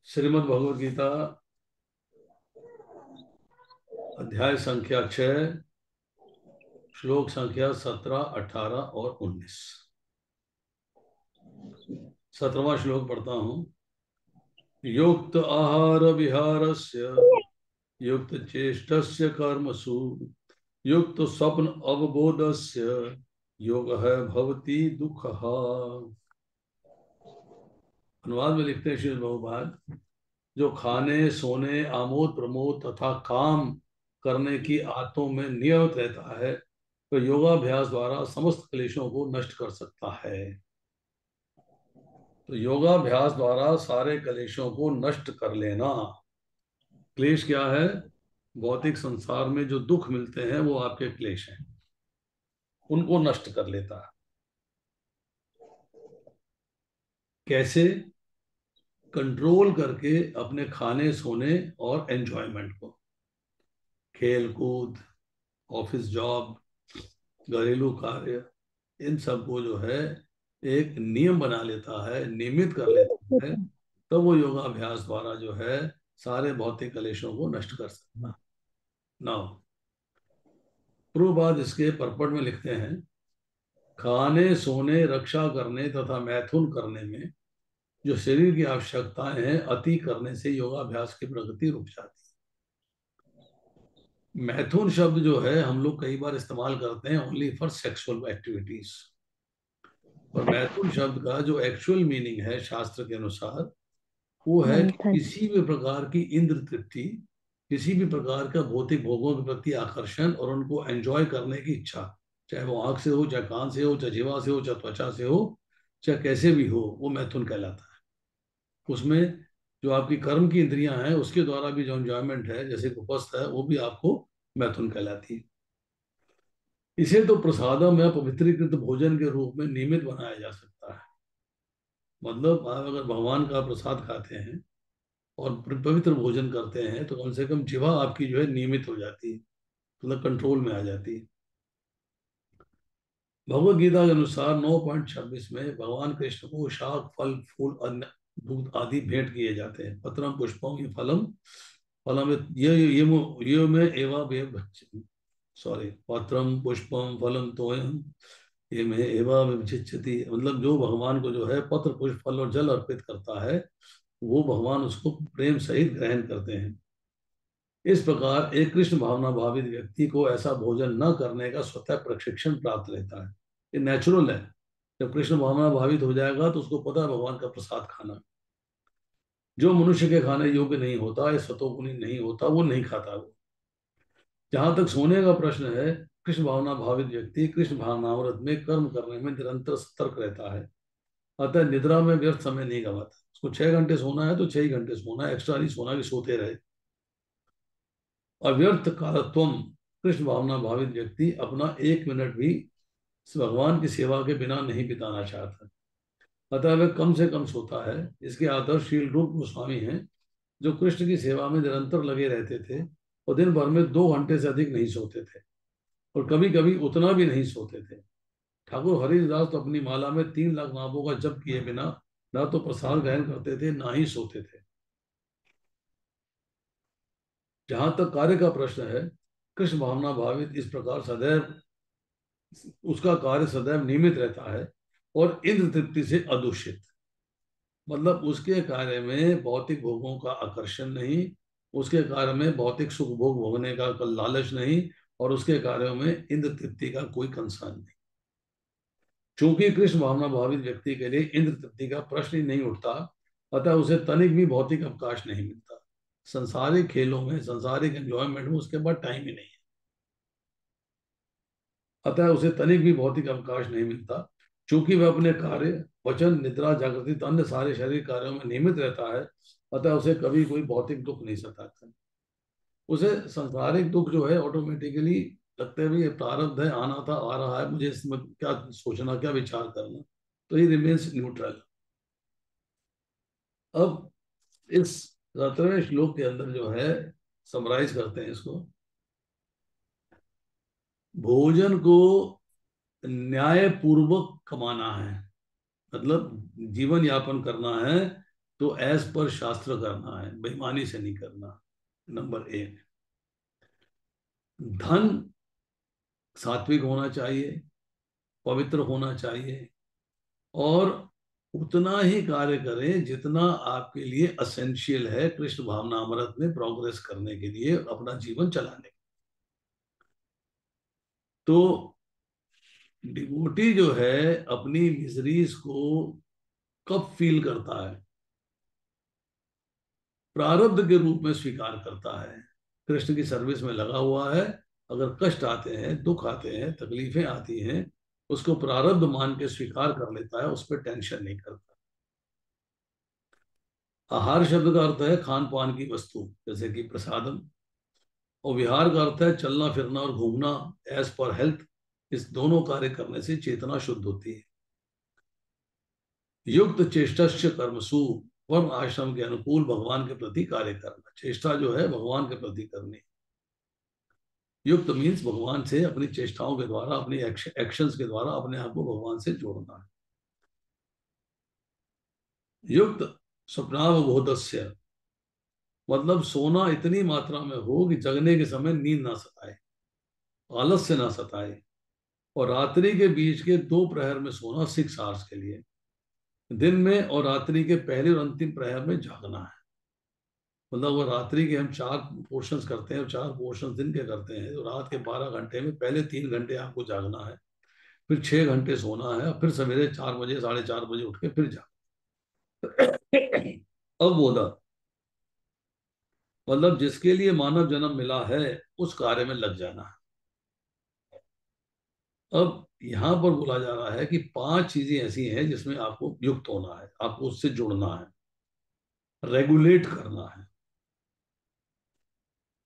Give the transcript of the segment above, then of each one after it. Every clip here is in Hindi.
श्रीमद् भगवद गीता अध्याय संख्या 6, श्लोक संख्या 17, 18 और 19। 17वां श्लोक पढ़ता हूँ। युक्त आहार विहारस्य युक्त चेष्टस्य कर्मसु युक्त स्वप्न अवबोधस्य योग है भवती दुःखः। अनुवाद में लिखते हैं श्री प्रभुपाद, जो खाने सोने आमोद प्रमोद तथा काम करने की आदतों में नियत रहता है तो योगाभ्यास द्वारा समस्त क्लेशों को नष्ट कर सकता है। तो योगाभ्यास द्वारा सारे क्लेशों को नष्ट कर लेना। क्लेश क्या है? भौतिक संसार में जो दुख मिलते हैं वो आपके क्लेश हैं, उनको नष्ट कर लेता है। कैसे? कंट्रोल करके अपने खाने सोने और एंजॉयमेंट को, खेल कूद, ऑफिस जॉब, घरेलू कार्य, इन सबको जो है एक नियम बना लेता है, नियमित कर लेता है, तो वो योगाभ्यास द्वारा जो है सारे भौतिक कलेशों को नष्ट कर सकता है। नाउ पूर्वपाद इसके परपट में लिखते हैं, खाने सोने रक्षा करने तथा मैथुन करने में जो शरीर की आवश्यकताएं हैं, अति करने से योगाभ्यास की प्रगति रुक जाती है। मैथुन शब्द जो है हम लोग कई बार इस्तेमाल करते हैं ओनली फॉर सेक्सुअल एक्टिविटीज, और मैथुन शब्द का जो एक्चुअल मीनिंग है शास्त्र के अनुसार वो है कि मंथन। किसी भी प्रकार की इंद्र तृप्ति, किसी भी प्रकार का भौतिक भोगों के प्रति आकर्षण और उनको एंजॉय करने की इच्छा, चाहे वो आंख से हो, चाहे कान से हो, चाहे जीवा से हो, चाहे त्वचा से हो, चाहे कैसे भी हो, वो मैथुन कहलाता है। उसमें जो आपकी कर्म की इंद्रियां हैं उसके द्वारा भी जो एंजॉयमेंट है, जैसे उपस्थ है, वो भी आपको मैथुन कहलाती है। इसे तो प्रसादम या पवित्रीकृत भोजन के रूप में नियमित बनाया जा सकता है। मतलब आप अगर भगवान का प्रसाद खाते हैं और पवित्र भोजन करते हैं तो कम से कम जीवा आपकी जो है नियमित हो जाती है, मतलब कंट्रोल में आ जाती है। भगवत गीता के अनुसार 9.26 में भगवान कृष्ण को शाक फल फूल अन्न दूध आदि भेंट किए जाते हैं। पत्रम पुष्पम ये फलम फलम ये में एवा वे सॉरी, पत्रम पुष्पम फलम तोयम ये में एवा विचिच्यति, मतलब जो भगवान को जो है पत्र पुष्प फल और जल अर्पित करता है वो भगवान उसको प्रेम सहित ग्रहण करते हैं। इस प्रकार एक कृष्ण भावना भावित व्यक्ति को ऐसा भोजन न करने का स्वतः प्रशिक्षण प्राप्त रहता है। ये नेचुरल है। जब कृष्ण भावना भावित हो जाएगा तो उसको पता है भगवान का प्रसाद खाना। जो मनुष्य के खाने योग्य नहीं होता, या सतोगुणी नहीं होता, वो नहीं खाता वो। जहां तक सोने का प्रश्न है, कृष्ण भावना भावित व्यक्ति कृष्ण भावनामृत में कर्म करने में निरंतर सतर्क रहता है। अतः निद्रा में व्यर्थ समय नहीं गवाता। उसको 6 घंटे सोना है तो 6 घंटे सोना है, एक्स्ट्रा नहीं सोना कि सोते रहे। अव्यर्थ कालत्वम, कृष्ण भावना भावित व्यक्ति अपना 1 मिनट भी भगवान की सेवा के बिना नहीं बिताना चाहता, अतः वह कम से कम सोता है। इसके आदर्श शील रूप गोस्वामी हैं, जो कृष्ण की सेवा में निरंतर लगे रहते थे और दिन भर में 2 घंटे से अधिक नहीं सोते थे, और कभी कभी उतना भी नहीं सोते थे। ठाकुर हरिदास तो अपनी माला में 3 लाख नामों का जप किए बिना ना तो प्रसाद ग्रहण करते थे, ना ही सोते थे। जहां तक कार्य का प्रश्न है, कृष्ण भावना भावित इस प्रकार सदैव, उसका कार्य सदैव नियमित रहता है और इंद्र तृप्ति से अदूषित। मतलब उसके कार्य में भौतिक भोगों का आकर्षण नहीं, उसके कार्य में भौतिक सुख भोग भोगने का लालच नहीं, और उसके कार्यों में इंद्र तृप्ति का कोई कंसर्न नहीं। चूंकि कृष्ण भावना भावित व्यक्ति के लिए इंद्र तृप्ति का प्रश्न ही नहीं उठता, अतः उसे तनिक भी भौतिक अवकाश नहीं मिलता। संसारिक खेलों में, संसारिक एंजॉयमेंट में उसके पास टाइम ही नहीं है। अतः उसे तनिक भी भौतिक अवकाश नहीं मिलता। चूंकि वह अपने कार्य वचन निद्रा जागृति तो अन्य सारे शरीर कार्यों में नियमित रहता है, अतः उसे कभी कोई भौतिक दुख नहीं सताता। उसे संसारिक दुख जो है ऑटोमेटिकली लगता है भी ये प्रारब्ध है, आना था, आ रहा है, मुझे इसमें क्या सोचना, क्या विचार करना। तो ही रिमेन्स न्यूट्रल। अब इस 17वें श्लोक के अंदर जो है समराइज करते हैं इसको। भोजन को न्याय पूर्वक कमाना है। मतलब जीवन यापन करना है तो एज पर शास्त्र करना है, बेईमानी से नहीं करना। नंबर एक, धन सात्विक होना चाहिए, पवित्र होना चाहिए, और उतना ही कार्य करें जितना आपके लिए असेंशियल है कृष्ण भावनामृत में प्रोग्रेस करने के लिए, अपना जीवन चलाने। तो डिवोटी जो है अपनी मिजरीज को कब फील करता है? प्रारब्ध के रूप में स्वीकार करता है। कृष्ण की सर्विस में लगा हुआ है, अगर कष्ट आते हैं, दुख आते हैं, तकलीफें आती हैं, उसको प्रारब्ध मान के स्वीकार कर लेता है, उस पर टेंशन नहीं करता। आहार शब्द का अर्थ है खान पान की वस्तु, जैसे कि प्रसादम। और विहार का अर्थ है चलना फिरना और घूमना एज पर हेल्थ। इस दोनों कार्य करने से चेतना शुद्ध होती है। युक्त चेष्टस्य कर्मसु, वर्ण आश्रम के अनुकूल भगवान के प्रति कार्य करना। चेष्टा जो है भगवान के प्रति करनी। युक्त मीन्स भगवान से अपनी चेष्टाओं के द्वारा, अपनी एक्शंस के द्वारा अपने आप को भगवान से जोड़ना है। युक्त स्वप्नावबोधस्य, मतलब सोना इतनी मात्रा में हो कि जगने के समय नींद ना सताए, आलस्य ना सताए। और रात्रि के बीच के 2 प्रहर में सोना, 6 आवर्स के लिए। दिन में और रात्रि के पहले और अंतिम प्रहर में जागना है। मतलब वो रात्रि के हम 4 पोर्शंस करते हैं, 4 पोर्शंस दिन के करते हैं, तो रात के 12 घंटे में पहले 3 घंटे आपको जागना है, फिर 6 घंटे सोना है, और फिर सवेरे 4 बजे 4:30 बजे उठ के फिर जाग। अब बोला, मतलब जिसके लिए मानव जन्म मिला है उस कार्य में लग जाना है। अब यहां पर बोला जा रहा है कि 5 चीजें ऐसी हैं जिसमें आपको युक्त होना है, आपको उससे जुड़ना है, रेगुलेट करना है।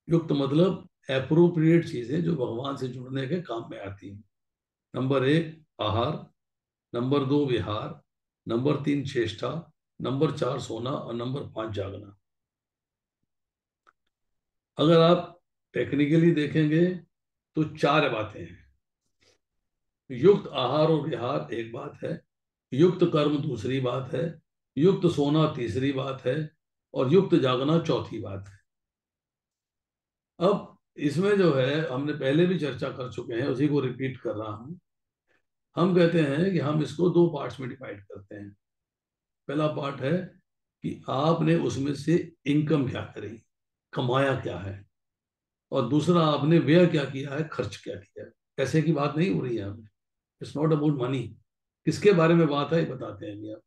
युक्त मतलब एप्रोप्रिएट चीजें जो भगवान से जुड़ने के काम में आती हैं। नंबर 1 आहार, नंबर 2 विहार, नंबर 3 चेष्टा, नंबर 4 सोना, और नंबर 5 जागना। अगर आप टेक्निकली देखेंगे तो 4 बातें हैं। युक्त आहार और विहार एक बात है, युक्त कर्म दूसरी बात है, युक्त सोना तीसरी बात है, और युक्त जागना चौथी बात है। अब इसमें जो है हमने पहले भी चर्चा कर चुके हैं, उसी को रिपीट कर रहा हूं। हम कहते हैं कि हम इसको 2 पार्ट्स में डिवाइड करते हैं। पहला पार्ट है कि आपने उसमें से इनकम क्या करी, कमाया क्या है, और दूसरा आपने व्यय क्या किया है, खर्च क्या किया है। पैसे की बात नहीं हो रही है हमें, इट्स नॉट अबाउट मनी। किसके बारे में बात है ये बताते हैं अभी आप।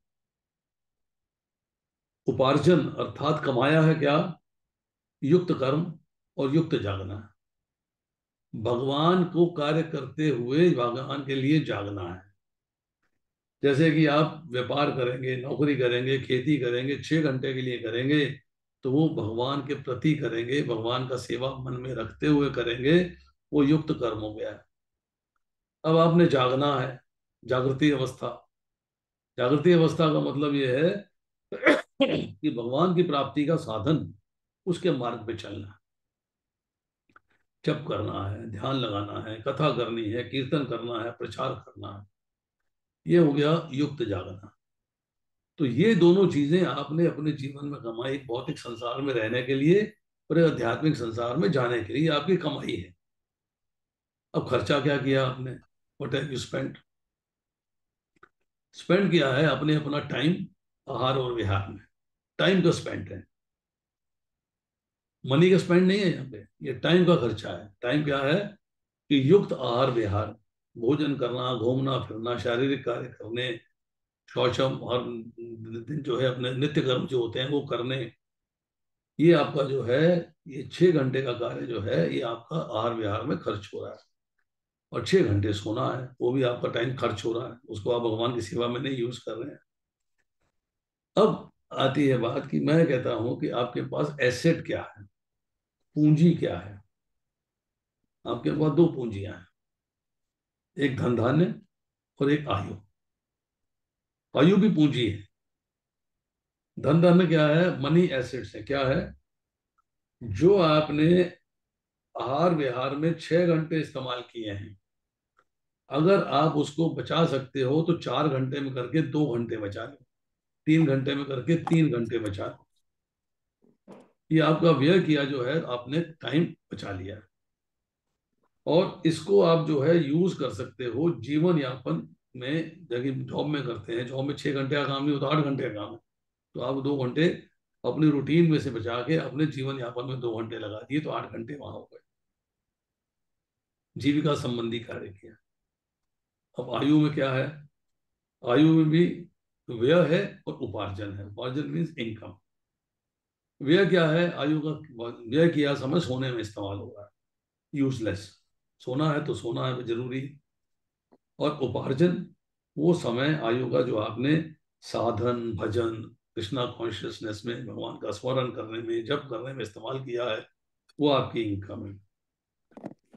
उपार्जन अर्थात कमाया है क्या, युक्त कर्म और युक्त जागना। भगवान को कार्य करते हुए भगवान के लिए जागना है। जैसे कि आप व्यापार करेंगे, नौकरी करेंगे, खेती करेंगे, 6 घंटे के लिए करेंगे, तो वो भगवान के प्रति करेंगे, भगवान का सेवा मन में रखते हुए करेंगे, वो युक्त कर्म हो गया है। अब आपने जागना है, जागृति अवस्था। जागृति अवस्था का मतलब ये है कि भगवान की प्राप्ति का साधन, उसके मार्ग पे चलना है। जप करना है, ध्यान लगाना है, कथा करनी है, कीर्तन करना है, प्रचार करना है। ये हो गया युक्त जागना। तो ये दोनों चीजें आपने अपने जीवन में कमाई, एक भौतिक संसार में रहने के लिए और एक आध्यात्मिक संसार में जाने के लिए आपकी कमाई है। अब खर्चा क्या किया आपने, what have you spend? Spend किया है अपने अपना टाइम आहार और विहार में। टाइम का स्पेंड है, मनी का स्पेंड नहीं है यहाँ पे, ये टाइम का खर्चा है। टाइम क्या है कि युक्त आहार विहार, भोजन करना, घूमना फिरना, शारीरिक कार्य करने, शौचम हर दिन जो है अपने नित्य कर्म जो होते हैं वो करने। ये आपका जो है, ये 6 घंटे का कार्य जो है, ये आपका आहार विहार में खर्च हो रहा है। और 6 घंटे सोना है, वो भी आपका टाइम खर्च हो रहा है, उसको आप भगवान की सेवा में नहीं यूज कर रहे हैं। अब आती है बात कि मैं कहता हूं कि आपके पास एसेट क्या है, पूंजी क्या है। आपके पास 2 पूंजियां हैं, एक धन धान्य और एक आयु। आयु भी पूंजी है। धन धान्य क्या है, मनी एसेट्स है, क्या है, जो आपने आहार विहार में 6 घंटे इस्तेमाल किए हैं, अगर आप उसको बचा सकते हो तो 4 घंटे में करके 2 घंटे बचा लो, 3 घंटे में करके 3 घंटे बचा लो। ये आपका व्यय किया जो है आपने टाइम बचा लिया। और इसको आप जो है यूज कर सकते हो जीवन यापन में। जबकि जॉब में करते हैं, जॉब में 6 घंटे का काम नहीं होता, 8 घंटे का काम है। तो आप 2 घंटे अपनी रूटीन में से बचा के अपने जीवन यापन में 2 घंटे लगा दिए, तो 8 घंटे वहां हो गए, जीविका संबंधी कार्य किया। अब आयु में क्या है? आयु में भी व्यय है और उपार्जन है। उपार्जन मीन्स इनकम। व्यय क्या है? आयु का व्यय किया समय सोने में इस्तेमाल हो रहा है, यूजलेस। सोना है तो सोना है जरूरी। और उपार्जन वो समय आयु का जो आपने साधन भजन कृष्णा कॉन्शियसनेस में भगवान का स्मरण करने में जप करने में इस्तेमाल किया है, वो आपकी इनकम है।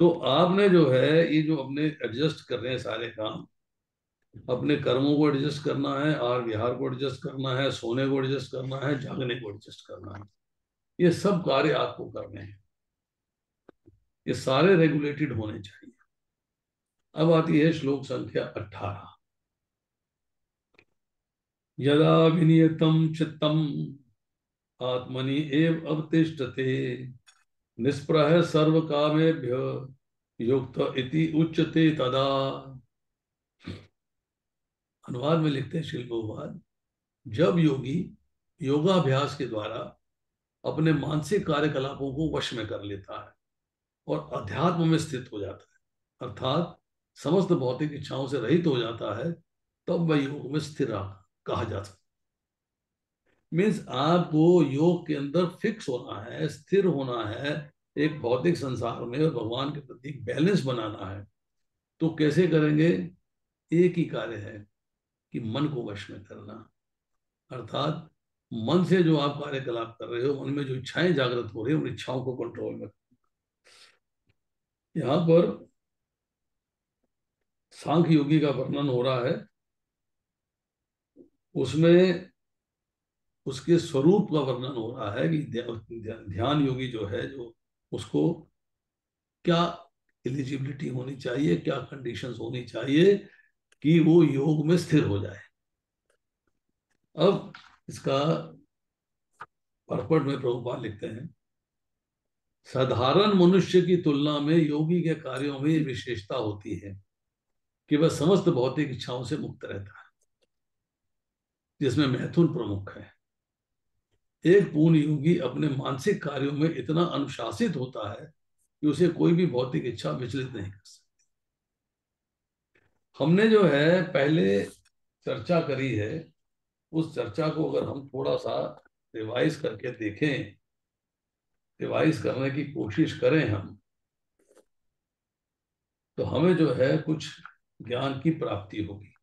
तो आपने जो है ये जो अपने एडजस्ट कर रहे हैं सारे काम, अपने कर्मों को एडजस्ट करना है, आहार विहार को एडजस्ट करना है, सोने को एडजस्ट करना है, जागने को एडजस्ट करना है, ये सब कार्य आपको करने हैं। ये सारे रेगुलेटेड होने चाहिए। अब आती है श्लोक संख्या 18। यदा विनियतम चित्तम आत्मनि एव अवतिष्ठते निष्प्रह सर्व कामेभ्य युक्त इति उच्यते तदा। अनुवाद में लिखते हैं शिल बहुपाद, जब योगी योगाभ्यास के द्वारा अपने मानसिक कार्यकलापों को वश में कर लेता है और अध्यात्म में स्थित हो जाता है, अर्थात समस्त भौतिक इच्छाओं से रहित हो जाता है, तब वह योग में स्थिर कहा जा सकता। मीन्स आपको योग के अंदर फिक्स होना है, स्थिर होना है, एक भौतिक संसार में और भगवान के प्रति बैलेंस बनाना है। तो कैसे करेंगे? एक ही कार्य है कि मन को वश में करना, अर्थात मन से जो आप कार्यकलाप कर रहे हो, मन में जो इच्छाएं जागृत हो रही है, उन इच्छाओं को कंट्रोल में। यहाँ पर सांख्य योगी का वर्णन हो रहा है, उसमें उसके स्वरूप का वर्णन हो रहा है कि ध्यान योगी जो है, जो उसको क्या एलिजिबिलिटी होनी चाहिए, क्या कंडीशंस होनी चाहिए कि वो योग में स्थिर हो जाए। अब इसका परपट में प्रभुपाद लिखते हैं, साधारण मनुष्य की तुलना में योगी के कार्यों में विशेषता होती है कि वह समस्त भौतिक इच्छाओं से मुक्त रहता है, जिसमें मैथुन प्रमुख है। एक पूर्ण योगी अपने मानसिक कार्यों में इतना अनुशासित होता है कि उसे कोई भी भौतिक इच्छा विचलित नहीं कर सकती। हमने जो है पहले चर्चा करी है, उस चर्चा को अगर हम थोड़ा सा रिवाइज करके देखें, रिवाइज करने की कोशिश करें हम, तो हमें जो है कुछ ज्ञान की प्राप्ति होगी।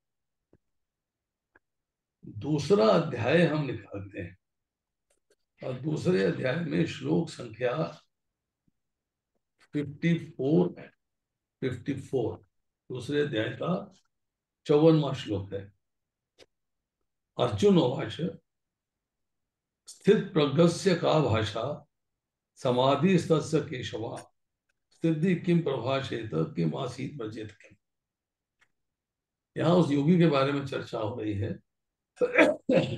दूसरा अध्याय हम निकालते हैं और दूसरे अध्याय में श्लोक संख्या 54 54, दूसरे अध्याय का 54वां श्लोक है। अर्जुन उवाच स्थित प्रज्ञस्य का भाषा समाधि स्तस्य केशवा सिद्धि किम प्रभाषेत किम आसीत वर्जित किम। यहाँ उस योगी के बारे में चर्चा हो रही है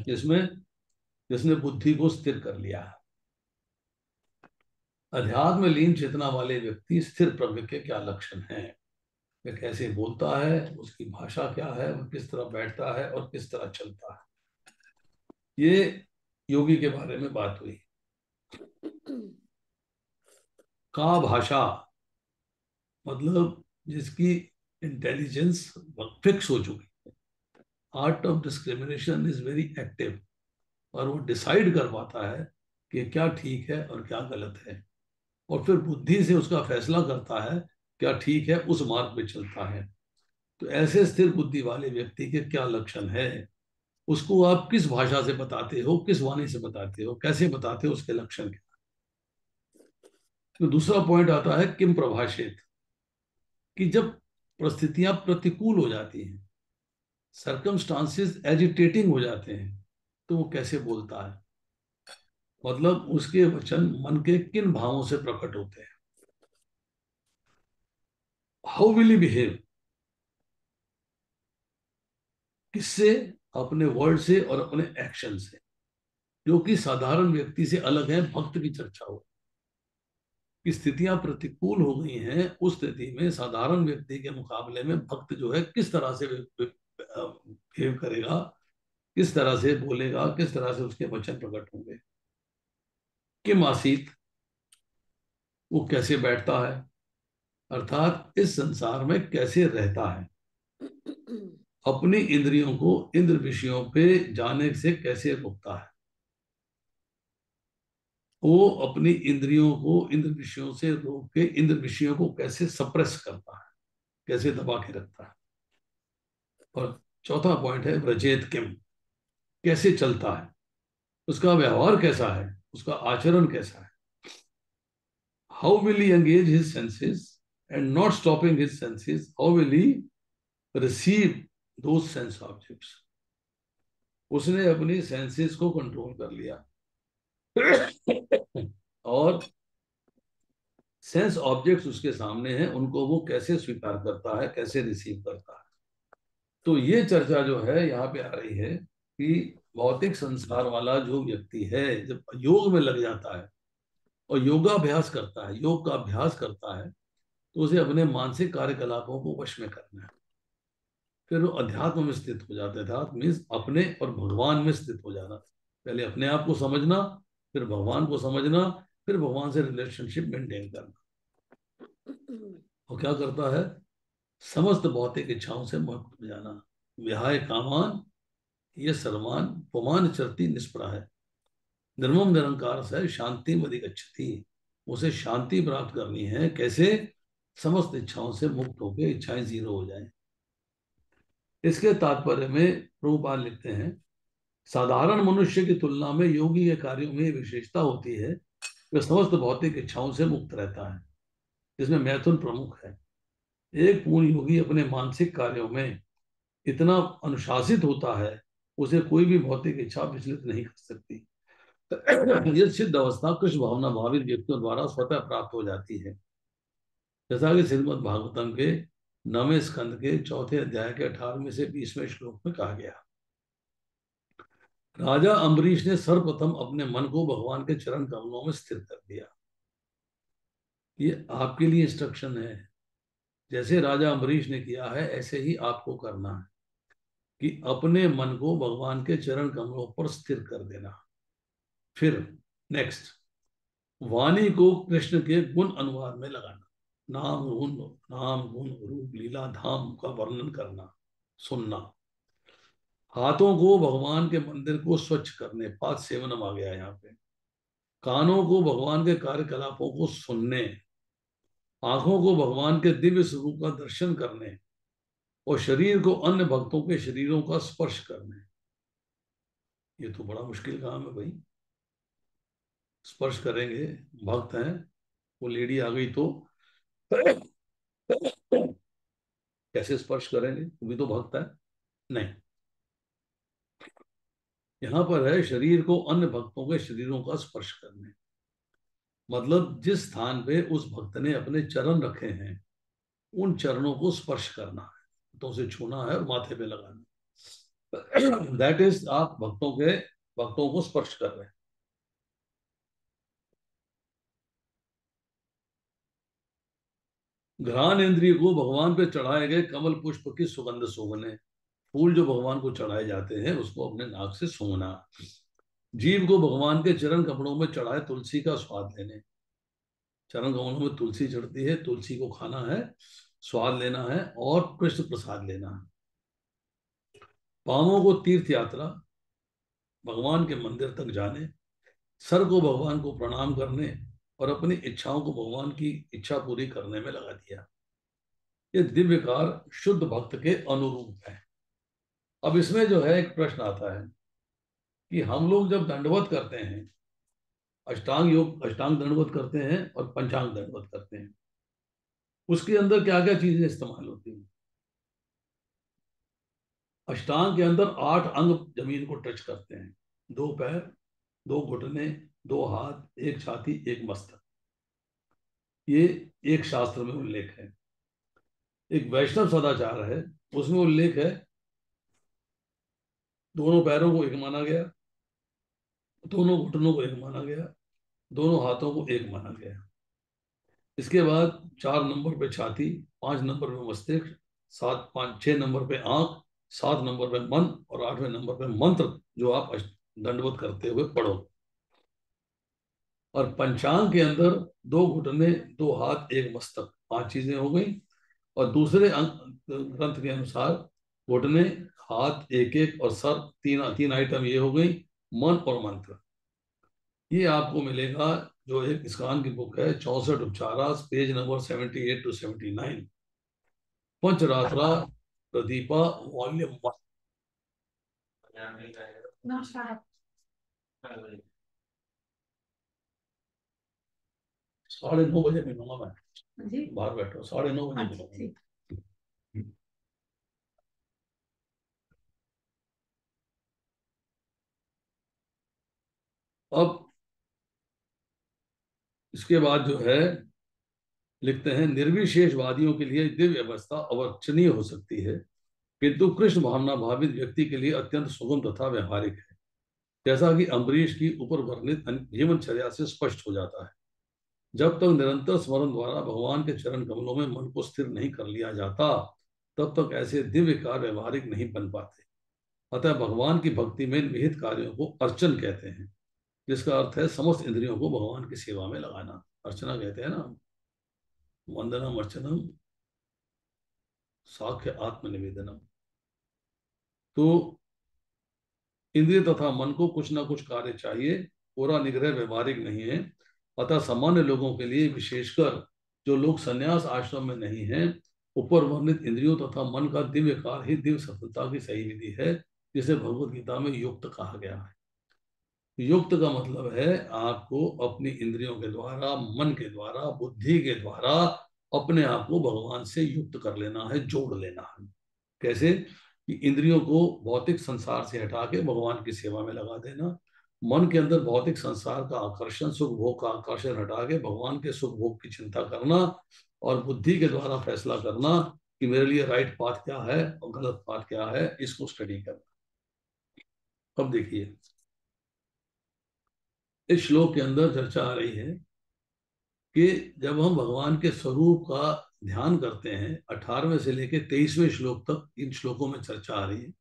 जिसमें जिसने बुद्धि को स्थिर कर लिया है। अध्यात्म में लीन चेतना वाले व्यक्ति स्थिर प्रज्ञ के क्या लक्षण हैं, वह कैसे बोलता है, उसकी भाषा क्या है, वह किस तरह बैठता है और किस तरह चलता है, ये योगी के बारे में बात हुई। का भाषा मतलब जिसकी इंटेलिजेंस फिक्स हो चुकी, art of discrimination is very active, और वो डिसाइड कर पाता है कि क्या ठीक है और क्या गलत है, और फिर बुद्धि से उसका फैसला करता है क्या ठीक है, उस मार्ग पे चलता है। तो ऐसे स्थिर बुद्धि वाले व्यक्ति के क्या लक्षण है, उसको आप किस भाषा से बताते हो, किस वाणी से बताते हो, कैसे बताते हो, उसके लक्षण क्या। तो दूसरा पॉइंट आता है किम प्रभाषित, कि जब परिस्थितियां प्रतिकूल हो जाती हैं, सर्कमस्टांसेस एजिटेटिंग हो जाते हैं, तो वो कैसे बोलता है, मतलब उसके वचन मन के किन भावों से प्रकट होते हैं। हाउ विल ही बिहेव, किससे? अपने वर्ड से और अपने एक्शन से, जो कि साधारण व्यक्ति से अलग है। भक्त की चर्चा हो कि स्थितियां प्रतिकूल हो गई हैं, उस स्थिति में साधारण व्यक्ति के मुकाबले में भक्त जो है किस तरह से बिहेव करेगा, किस तरह से बोलेगा, किस तरह से उसके वचन प्रकट होंगे। किम आसीत, वो कैसे बैठता है, अर्थात इस संसार में कैसे रहता है, अपनी इंद्रियों को इंद्र विषयों पे जाने से कैसे रोकता है, वो अपनी इंद्रियों को इंद्र विषयों से रोक के इंद्र विषयों को कैसे सप्रेस करता है, कैसे दबा के रखता है। और चौथा पॉइंट है व्रजेत किम, कैसे चलता है, उसका व्यवहार कैसा है, उसका आचरण कैसा है। How will he engage his senses and not stopping his senses, how will he receive दो सेंस ऑब्जेक्ट्स। उसने अपनी सेंसेस को कंट्रोल कर लिया और सेंस ऑब्जेक्ट्स उसके सामने हैं, उनको वो कैसे स्वीकार करता है, कैसे रिसीव करता है। तो ये चर्चा जो है यहाँ पे आ रही है कि भौतिक संसार वाला जो व्यक्ति है जब योग में लग जाता है और योगाभ्यास करता है, योग का अभ्यास करता है, तो उसे अपने मानसिक कार्यकलापों को वश में करना है। फिर वो अध्यात्म में स्थित हो जाता है। अध्यात्म मीन्स अपने और भगवान में स्थित हो जाना। पहले अपने आप को समझना, फिर भगवान को समझना, फिर भगवान से रिलेशनशिप मेंटेन करना। और क्या करता है? समस्त भौतिक इच्छाओं से मुक्त हो जाना। विहाय कामान ये सर्वान पुमान चरती निष्प्रा है, निर्मम निरंकार से शांति अधिगच्छति। उसे शांति प्राप्त करनी है। कैसे? समस्त इच्छाओं से मुक्त होकर इच्छाएं जीरो हो जाएं। इसके तात्पर्य में प्रभुपाद लिखते हैं, साधारण मनुष्य की तुलना में योगी के कार्यों में विशेषता होती है, वह समस्त भौतिक इच्छाओं से मुक्त रहता है, जिसमें मैथुन प्रमुख है। एक पूर्ण योगी अपने मानसिक कार्यों में इतना अनुशासित होता है, उसे कोई भी भौतिक इच्छा विचलित नहीं कर सकती। ये सिद्ध अवस्था कृष्ण भावना भावित व्यक्तियों द्वारा स्वतः प्राप्त हो जाती है, जैसा कि श्रीमद् भागवतम के 9वें स्कंद के 4थे अध्याय के 18वें से 20वें श्लोक में कहा गया। राजा अम्बरीश ने सर्वप्रथम अपने मन को भगवान के चरण कमलों में स्थिर कर दिया। ये आपके लिए इंस्ट्रक्शन है। जैसे राजा अम्बरीश ने किया है ऐसे ही आपको करना है कि अपने मन को भगवान के चरण कमलों पर स्थिर कर देना। फिर नेक्स्ट, वाणी को कृष्ण के गुण अनुवाद में लगाना। नाम गुण रूप लीला धाम का वर्णन करना, सुनना। हाथों को भगवान के मंदिर को स्वच्छ करने, पाद सेवनम आ गया यहाँ पे। कानों को भगवान के कार्यकलापों को सुनने, आंखों को भगवान के दिव्य स्वरूप का दर्शन करने, और शरीर को अन्य भक्तों के शरीरों का स्पर्श करने। ये तो बड़ा मुश्किल काम है भाई। स्पर्श करेंगे, भक्त हैं, वो लेडी आ गई तो कैसे स्पर्श करेंगे? वो भी तो भक्त है। नहीं, यहां पर है शरीर को अन्य भक्तों के शरीरों का स्पर्श करने, मतलब जिस स्थान पे उस भक्त ने अपने चरण रखे हैं उन चरणों को स्पर्श करना है, तो उसे छूना है और माथे पे लगाना। दैट इज, आप भक्तों को स्पर्श कर रहे हैं। घ्राण इंद्रिय को भगवान पे चढ़ाए गए कमल पुष्प की सुगंध सूंघने, फूल जो भगवान को चढ़ाए जाते हैं उसको अपने नाक से सूंघना। जीव को भगवान के चरण कमलों में चढ़ाए तुलसी का स्वाद लेने। चरण कमलों में तुलसी चढ़ती है, तुलसी को खाना है, स्वाद लेना है और कृष्ण प्रसाद लेना है। पांवों को तीर्थ यात्रा, भगवान के मंदिर तक जाने, सर को भगवान को प्रणाम करने और अपनी इच्छाओं को भगवान की इच्छा पूरी करने में लगा दिया। ये दिव्य कार शुद्ध भक्त के अनुरूप है। अब इसमें जो है एक प्रश्न आता है कि हम लोग जब दंडवत करते हैं, अष्टांग दंडवत करते हैं और पंचांग दंडवत करते हैं, उसके अंदर क्या क्या चीजें इस्तेमाल होती हैं? अष्टांग के अंदर 8 अंग जमीन को टच करते हैं। 2 पैर, 2 घुटने, 2 हाथ, 1 छाती, 1 मस्तक। ये एक शास्त्र में उल्लेख है। एक वैष्णव सदाचार है, उसमें उल्लेख है दोनों पैरों को एक माना गया, दोनों घुटनों को एक माना गया, दोनों हाथों को एक माना गया। इसके बाद 4 नंबर पे छाती, 5 नंबर पे मस्तिष्क, 6 नंबर पे आंख, 7 नंबर पे मन और 8वें नंबर पे मंत्र, जो आप दंडवत करते हुए पढ़ो। और पंचांग के अंदर 2 घुटने, 2 हाथ, एक मस्तक, 5 चीजें हो गई। और दूसरे ग्रंथ के अनुसार घुटने, हाथ एक एक और सर, तीन तीन आइटम ये हो गई, मन और मंत्र। ये आपको मिलेगा, जो एक इस्कान की बुक है 64 उपचारास, page number 78 to 79, Pancharatra Pradipa, volume 1। (9:30) मिलूंगा मैं जी, बाहर बैठो, 9:30 मिलूंगा। अब इसके बाद जो है लिखते हैं, निर्विशेषवादियों के लिए दिव्य अवस्था अवर्चनीय हो सकती है, किंतु कृष्ण भावना भावित व्यक्ति के लिए अत्यंत सुगम तथा व्यवहारिक है, जैसा कि अम्बरीश की ऊपर वर्णित जीवनचर्या से स्पष्ट हो जाता है। जब तक निरंतर स्मरण द्वारा भगवान के चरण कमलों में मन को स्थिर नहीं कर लिया जाता, तब तक ऐसे दिव्य कार्य व्यवहारिक नहीं बन पाते। अतः भगवान की भक्ति में निहित कार्यों को अर्चन कहते हैं, जिसका अर्थ है समस्त इंद्रियों को भगवान की सेवा में लगाना। अर्चना कहते हैं ना, वंदनम अर्चनम साख्य आत्मनिवेदनम। तो इंद्रिय तथा मन को कुछ ना कुछ कार्य चाहिए, पूरा निग्रह व्यवहारिक नहीं है। अतः सामान्य लोगों के लिए, विशेषकर जो लोग संन्यास आश्रम में नहीं हैं, ऊपर वर्णित इंद्रियों तथा मन का दिव्य कार्य ही दिव्य सफलता की सही विधि है, जिसे भगवत गीता में युक्त कहा गया है। युक्त का मतलब है आपको अपनी इंद्रियों के द्वारा, मन के द्वारा, बुद्धि के द्वारा अपने आप को भगवान से युक्त कर लेना है, जोड़ लेना है। कैसे? कि इंद्रियों को भौतिक संसार से हटा के भगवान की सेवा में लगा देना, मन के अंदर भौतिक संसार का आकर्षण, सुख भोग का आकर्षण हटा के भगवान के सुख भोग की चिंता करना, और बुद्धि के द्वारा फैसला करना कि मेरे लिए राइट पाथ क्या है और गलत पाथ क्या है, इसको स्टडी करना। अब देखिए, इस श्लोक के अंदर चर्चा आ रही है कि जब हम भगवान के स्वरूप का ध्यान करते हैं, 18वें से लेकर 23वें श्लोक तक इन श्लोकों में चर्चा आ रही है,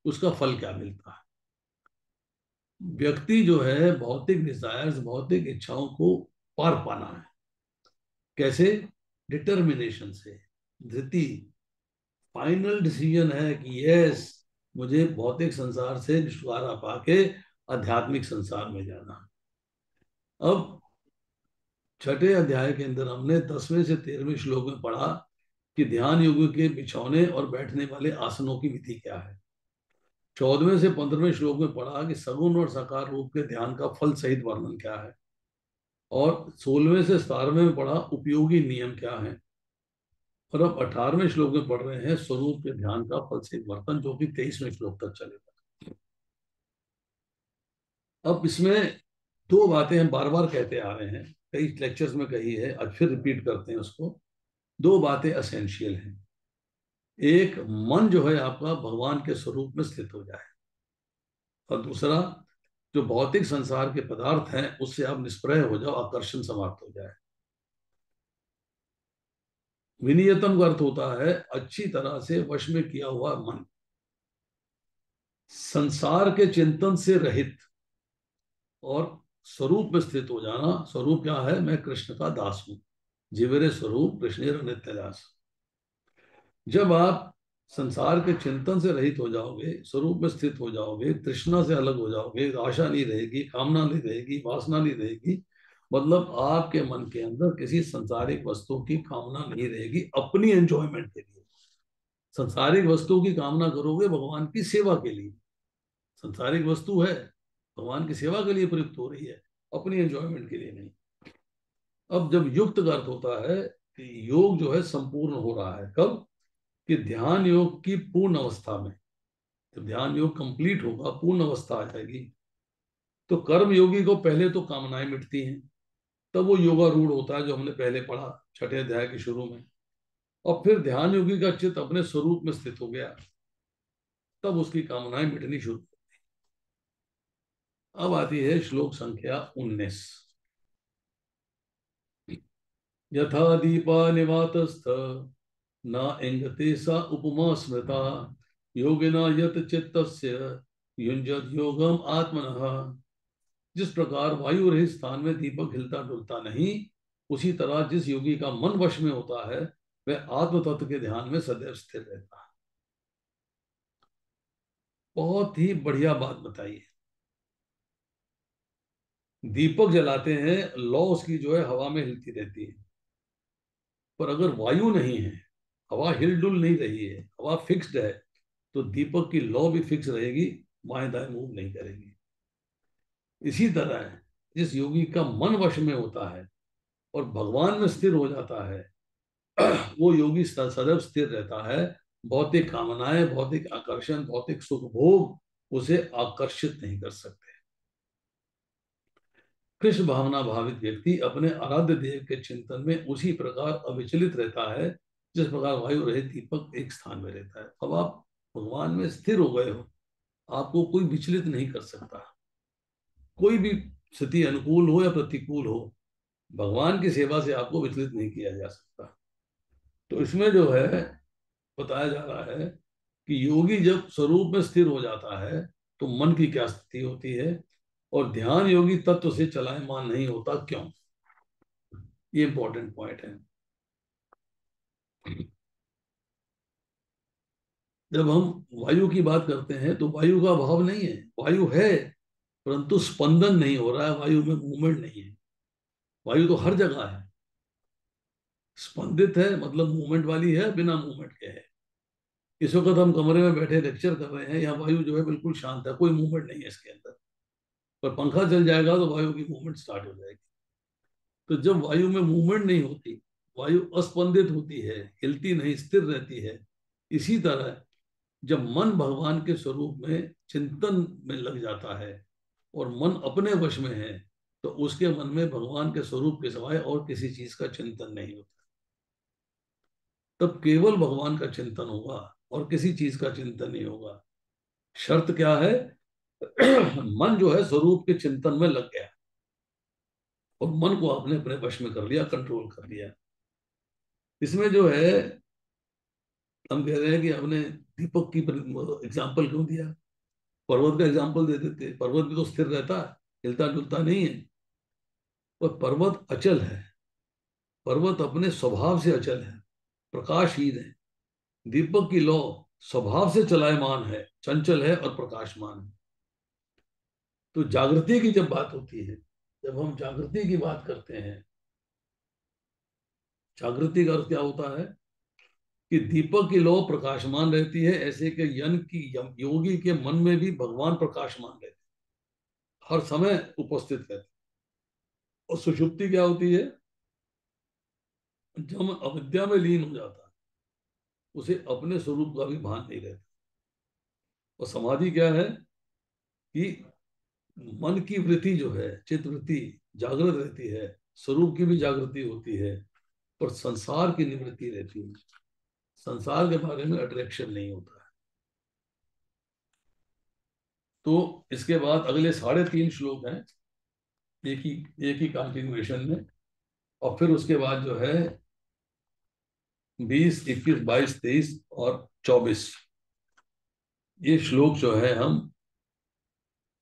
उसका फल क्या मिलता है। व्यक्ति जो है भौतिक डिजायर्स, भौतिक इच्छाओं को पार पाना है। कैसे? डिटर्मिनेशन से, धृति, फाइनल डिसीजन है कि यस, मुझे भौतिक संसार से छुटकारा पाके आध्यात्मिक संसार में जाना है। अब 6 अध्याय के अंदर हमने 10वें से 13वें श्लोक में पढ़ा कि ध्यान योगी के बिछौने और बैठने वाले आसनों की विधि क्या है। 14वें से 15वें श्लोक में पढ़ा कि सगुण और साकार रूप के ध्यान का फल सहित वर्णन क्या है। और 16वें से 17वें में पढ़ा उपयोगी नियम क्या है। और अब 18वें श्लोक में पढ़ रहे हैं स्वरूप के ध्यान का फल सहित वर्तन, जो कि 23वें श्लोक तक चलेगा। अब इसमें 2 बातें हम बार बार कहते आ रहे हैं, कई लेक्चर्स में कही है, आज फिर रिपीट करते हैं उसको। 2 बातें असेंशियल हैं। एक, मन जो है आपका भगवान के स्वरूप में स्थित हो जाए, और दूसरा, जो भौतिक संसार के पदार्थ हैं उससे आप निष्प्रय हो जाओ, आकर्षण समाप्त हो जाए। विनियतन का अर्थ होता है अच्छी तरह से वश में किया हुआ मन, संसार के चिंतन से रहित और स्वरूप में स्थित हो जाना। स्वरूप क्या है? मैं कृष्ण का दास हूं, जीवरे स्वरूप कृष्णेर नित्य दास। जब आप संसार के चिंतन से रहित हो जाओगे, स्वरूप में स्थित हो जाओगे, तृष्णा से अलग हो जाओगे, आशा नहीं रहेगी, कामना नहीं रहेगी, वासना नहीं रहेगी, मतलब आपके मन के अंदर किसी संसारिक वस्तु की कामना नहीं रहेगी अपनी एंजॉयमेंट के लिए। संसारिक वस्तु की कामना करोगे भगवान की सेवा के लिए। संसारिक वस्तु है, भगवान की सेवा के लिए प्रयुक्त हो रही है, अपनी एंजॉयमेंट के लिए नहीं। अब जब युक्त का अर्थ होता है कि योग जो है संपूर्ण हो रहा है, कब? कि ध्यान योग की पूर्ण अवस्था में। जब ध्यान योग कंप्लीट होगा, पूर्ण अवस्था आ जाएगी, तो कर्म योगी को पहले तो कामनाएं मिटती हैं, तब वो योगा रूढ़ होता है, जो हमने पहले पढ़ा 6 अध्याय के शुरू में। और फिर ध्यान योगी का चित्त अपने स्वरूप में स्थित हो गया, तब उसकी कामनाएं मिटनी शुरू। अब आती है श्लोक संख्या 19। यथा दीपा निवातस्थ न इंगते सा उपमा स्मृता योगिना यत चित्तस्य युञ्जत योगम आत्मनः। जिस प्रकार वायु रहित स्थान में दीपक हिलता डुलता नहीं, उसी तरह जिस योगी का मन वश में होता है वह आत्म तत्व के ध्यान में सदैव स्थिर रहता है। बहुत ही बढ़िया बात बताई है। दीपक जलाते हैं, लौ उसकी जो है हवा में हिलती रहती है, पर अगर वायु नहीं है, हवा हिलडुल नहीं रही है, हवा फिक्स्ड है, तो दीपक की लौ भी फिक्स रहेगी, बाएं दाएं मूव नहीं करेगी। इसी तरह है, जिस योगी का मन वश में होता है और भगवान में स्थिर हो जाता है, वो योगी सदैव स्थिर रहता है। भौतिक कामनाएं, भौतिक आकर्षण, भौतिक सुख भोग उसे आकर्षित नहीं कर सकते। कृष्ण भावना भावित व्यक्ति अपने आराध्य देव के चिंतन में उसी प्रकार अविचलित रहता है जिस प्रकार वायु रहित दीपक एक स्थान में रहता है। अब आप भगवान में स्थिर हो गए हो, आपको कोई विचलित नहीं कर सकता। कोई भी स्थिति अनुकूल हो या प्रतिकूल हो, भगवान की सेवा से आपको विचलित नहीं किया जा सकता। तो इसमें जो है बताया जा रहा है कि योगी जब स्वरूप में स्थिर हो जाता है तो मन की क्या स्थिति होती है, और ध्यान योगी तत्व से चलायमान नहीं होता क्यों। ये इंपॉर्टेंट पॉइंट है। जब हम वायु की बात करते हैं तो वायु का अभाव नहीं है, वायु है, परंतु स्पंदन नहीं हो रहा है, वायु में मूवमेंट नहीं है। वायु तो हर जगह है, स्पंदित है मतलब मूवमेंट वाली है, बिना मूवमेंट के है। इस वक्त हम कमरे में बैठे लेक्चर कर रहे हैं, यहाँ वायु जो है बिल्कुल शांत है, कोई मूवमेंट नहीं है इसके अंदर। पर पंखा चल जाएगा तो वायु की मूवमेंट स्टार्ट हो जाएगी। तो जब वायु में मूवमेंट नहीं होती, वायु अस्पंदित होती है, हिलती नहीं, स्थिर रहती है। इसी तरह जब मन भगवान के स्वरूप में चिंतन में लग जाता है और मन अपने वश में है, तो उसके मन में भगवान के स्वरूप के सिवाय और किसी चीज का चिंतन नहीं होता। तब केवल भगवान का चिंतन होगा और किसी चीज का चिंतन नहीं होगा। शर्त क्या है? मन जो है स्वरूप के चिंतन में लग गया और मन को आपने अपने वश में कर लिया, कंट्रोल कर लिया। इसमें जो है हम कह रहे हैं कि हमने दीपक की एग्जाम्पल क्यों दिया, पर्वत का एग्जाम्पल दे देते। पर्वत भी तो स्थिर रहता है, हिलता डुलता नहीं है। पर पर्वत अचल है, पर्वत अपने स्वभाव से अचल है, प्रकाशहीन है। दीपक की लौ स्वभाव से चलायमान है, चंचल है और प्रकाशमान है। तो जागृति की जब बात होती है, जब हम जागृति की बात करते हैं, जागृति का अर्थ क्या होता है कि दीपक की लौ प्रकाशमान रहती है, ऐसे कि यन की योगी के मन में भी भगवान प्रकाशमान रहते हैं, हर समय उपस्थित रहते हैं। और सुषुप्ति क्या होती है? जब अविद्या में लीन हो जाता है, उसे अपने स्वरूप का भी भान नहीं रहता। और समाधि क्या है कि मन की वृत्ति जो है, चित्त वृत्ति जागृत रहती है, स्वरूप की भी जागृति होती है, पर संसार की निवृत्ति रहती है, संसार के बारे में अट्रैक्शन नहीं होता है। तो इसके बाद अगले 3.5 श्लोक हैं, एक ही कंटिन्यूएशन में। और फिर उसके बाद जो है 20, 21, 22, 23 और 24 ये श्लोक जो है हम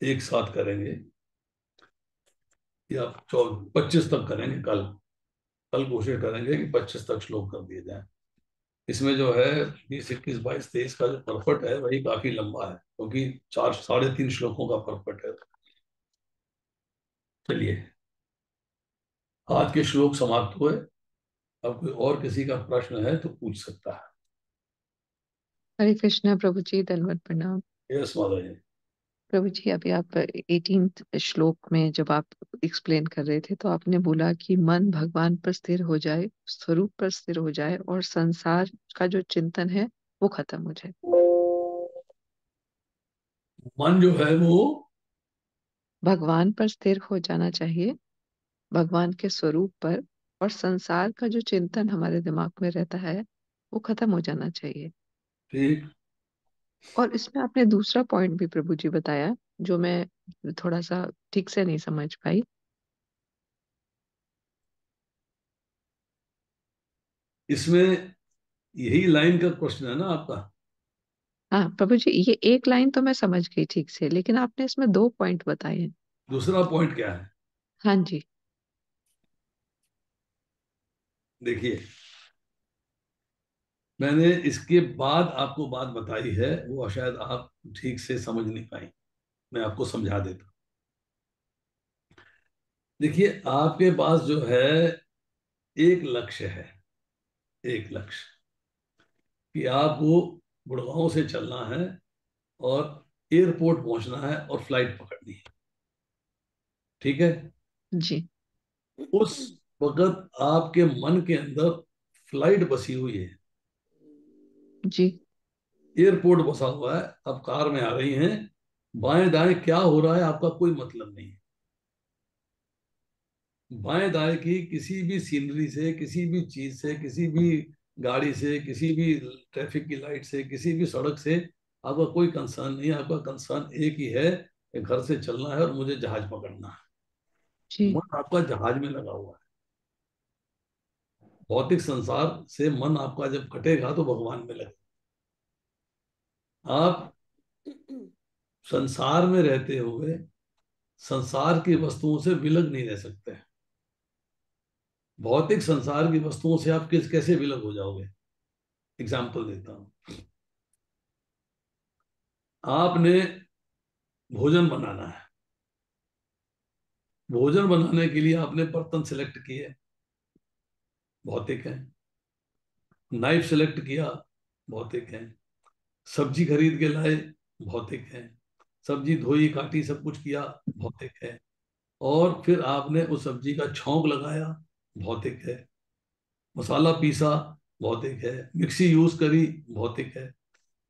एक साथ करेंगे, या 25 तक करेंगे। कल कल कोशिश करेंगे कि 25 तक श्लोक कर दिए जाए। इसमें जो है 20, 21, 22, 23 का जो परपट है वही काफी लंबा है, क्योंकि 3.5 श्लोकों का परपट है। चलिए, आज के श्लोक समाप्त हुए। अब कोई और किसी का प्रश्न है तो पूछ सकता है। हरे कृष्णा प्रभु जी, दंडवत प्रणाम। यस माता जी। प्रभु जी, अभी आप 18th श्लोक में जब आप एक्सप्लेन कर रहे थे तो आपने बोला कि मन भगवान पर स्थिर हो जाए, स्वरूप पर स्थिर हो जाए और संसार का जो चिंतन है वो खत्म हो जाए। मन जो है वो भगवान पर स्थिर हो जाना चाहिए, भगवान के स्वरूप पर, और संसार का जो चिंतन हमारे दिमाग में रहता है वो खत्म हो जाना चाहिए। ठीक। और इसमें आपने दूसरा पॉइंट भी प्रभु जी बताया, जो मैं थोड़ा सा ठीक से नहीं समझ पाई। इसमें यही लाइन का क्वेश्चन है ना आपका? हाँ प्रभु जी, ये एक लाइन तो मैं समझ गई ठीक से, लेकिन आपने इसमें 2 पॉइंट बताए हैं। दूसरा पॉइंट क्या है? हाँ जी। देखिए, मैंने इसके बाद आपको बात बताई है, वो शायद आप ठीक से समझ नहीं पाई। मैं आपको समझा देता हूँ। देखिए, आपके पास जो है एक लक्ष्य है, एक लक्ष्य कि आपको गुड़गांव से चलना है और एयरपोर्ट पहुंचना है और फ्लाइट पकड़नी है। ठीक है? जी। उस वक्त आपके मन के अंदर फ्लाइट बसी हुई है, जी। एयरपोर्ट बसा हुआ है। अब कार में आ रही हैं, बाएं दाएं क्या हो रहा है आपका कोई मतलब नहीं है। बाएं दाएं की किसी भी सीनरी से, किसी भी चीज से, किसी भी गाड़ी से, किसी भी ट्रैफिक की लाइट से, किसी भी सड़क से आपका कोई कंसर्न नहीं है। आपका कंसर्न एक ही है कि घर से चलना है और मुझे जहाज पकड़ना है। जी। मन आपका जहाज में लगा हुआ है। भौतिक संसार से मन आपका जब कटेगा तो भगवान में लगेगा। आप संसार में रहते हुए संसार की वस्तुओं से विलग नहीं रह सकते। भौतिक संसार की वस्तुओं से आप कैसे विलग हो जाओगे? एग्जाम्पल देता हूं। आपने भोजन बनाना है। भोजन बनाने के लिए आपने बर्तन सिलेक्ट किए, भौतिक है। नाइफ सिलेक्ट किया, भौतिक है। सब्जी खरीद के लाए, भौतिक है। सब्जी धोई काटी सब कुछ किया, भौतिक है। और फिर आपने उस सब्जी का छौंक लगाया, भौतिक है। मसाला पीसा, भौतिक है। मिक्सी यूज करी, भौतिक है।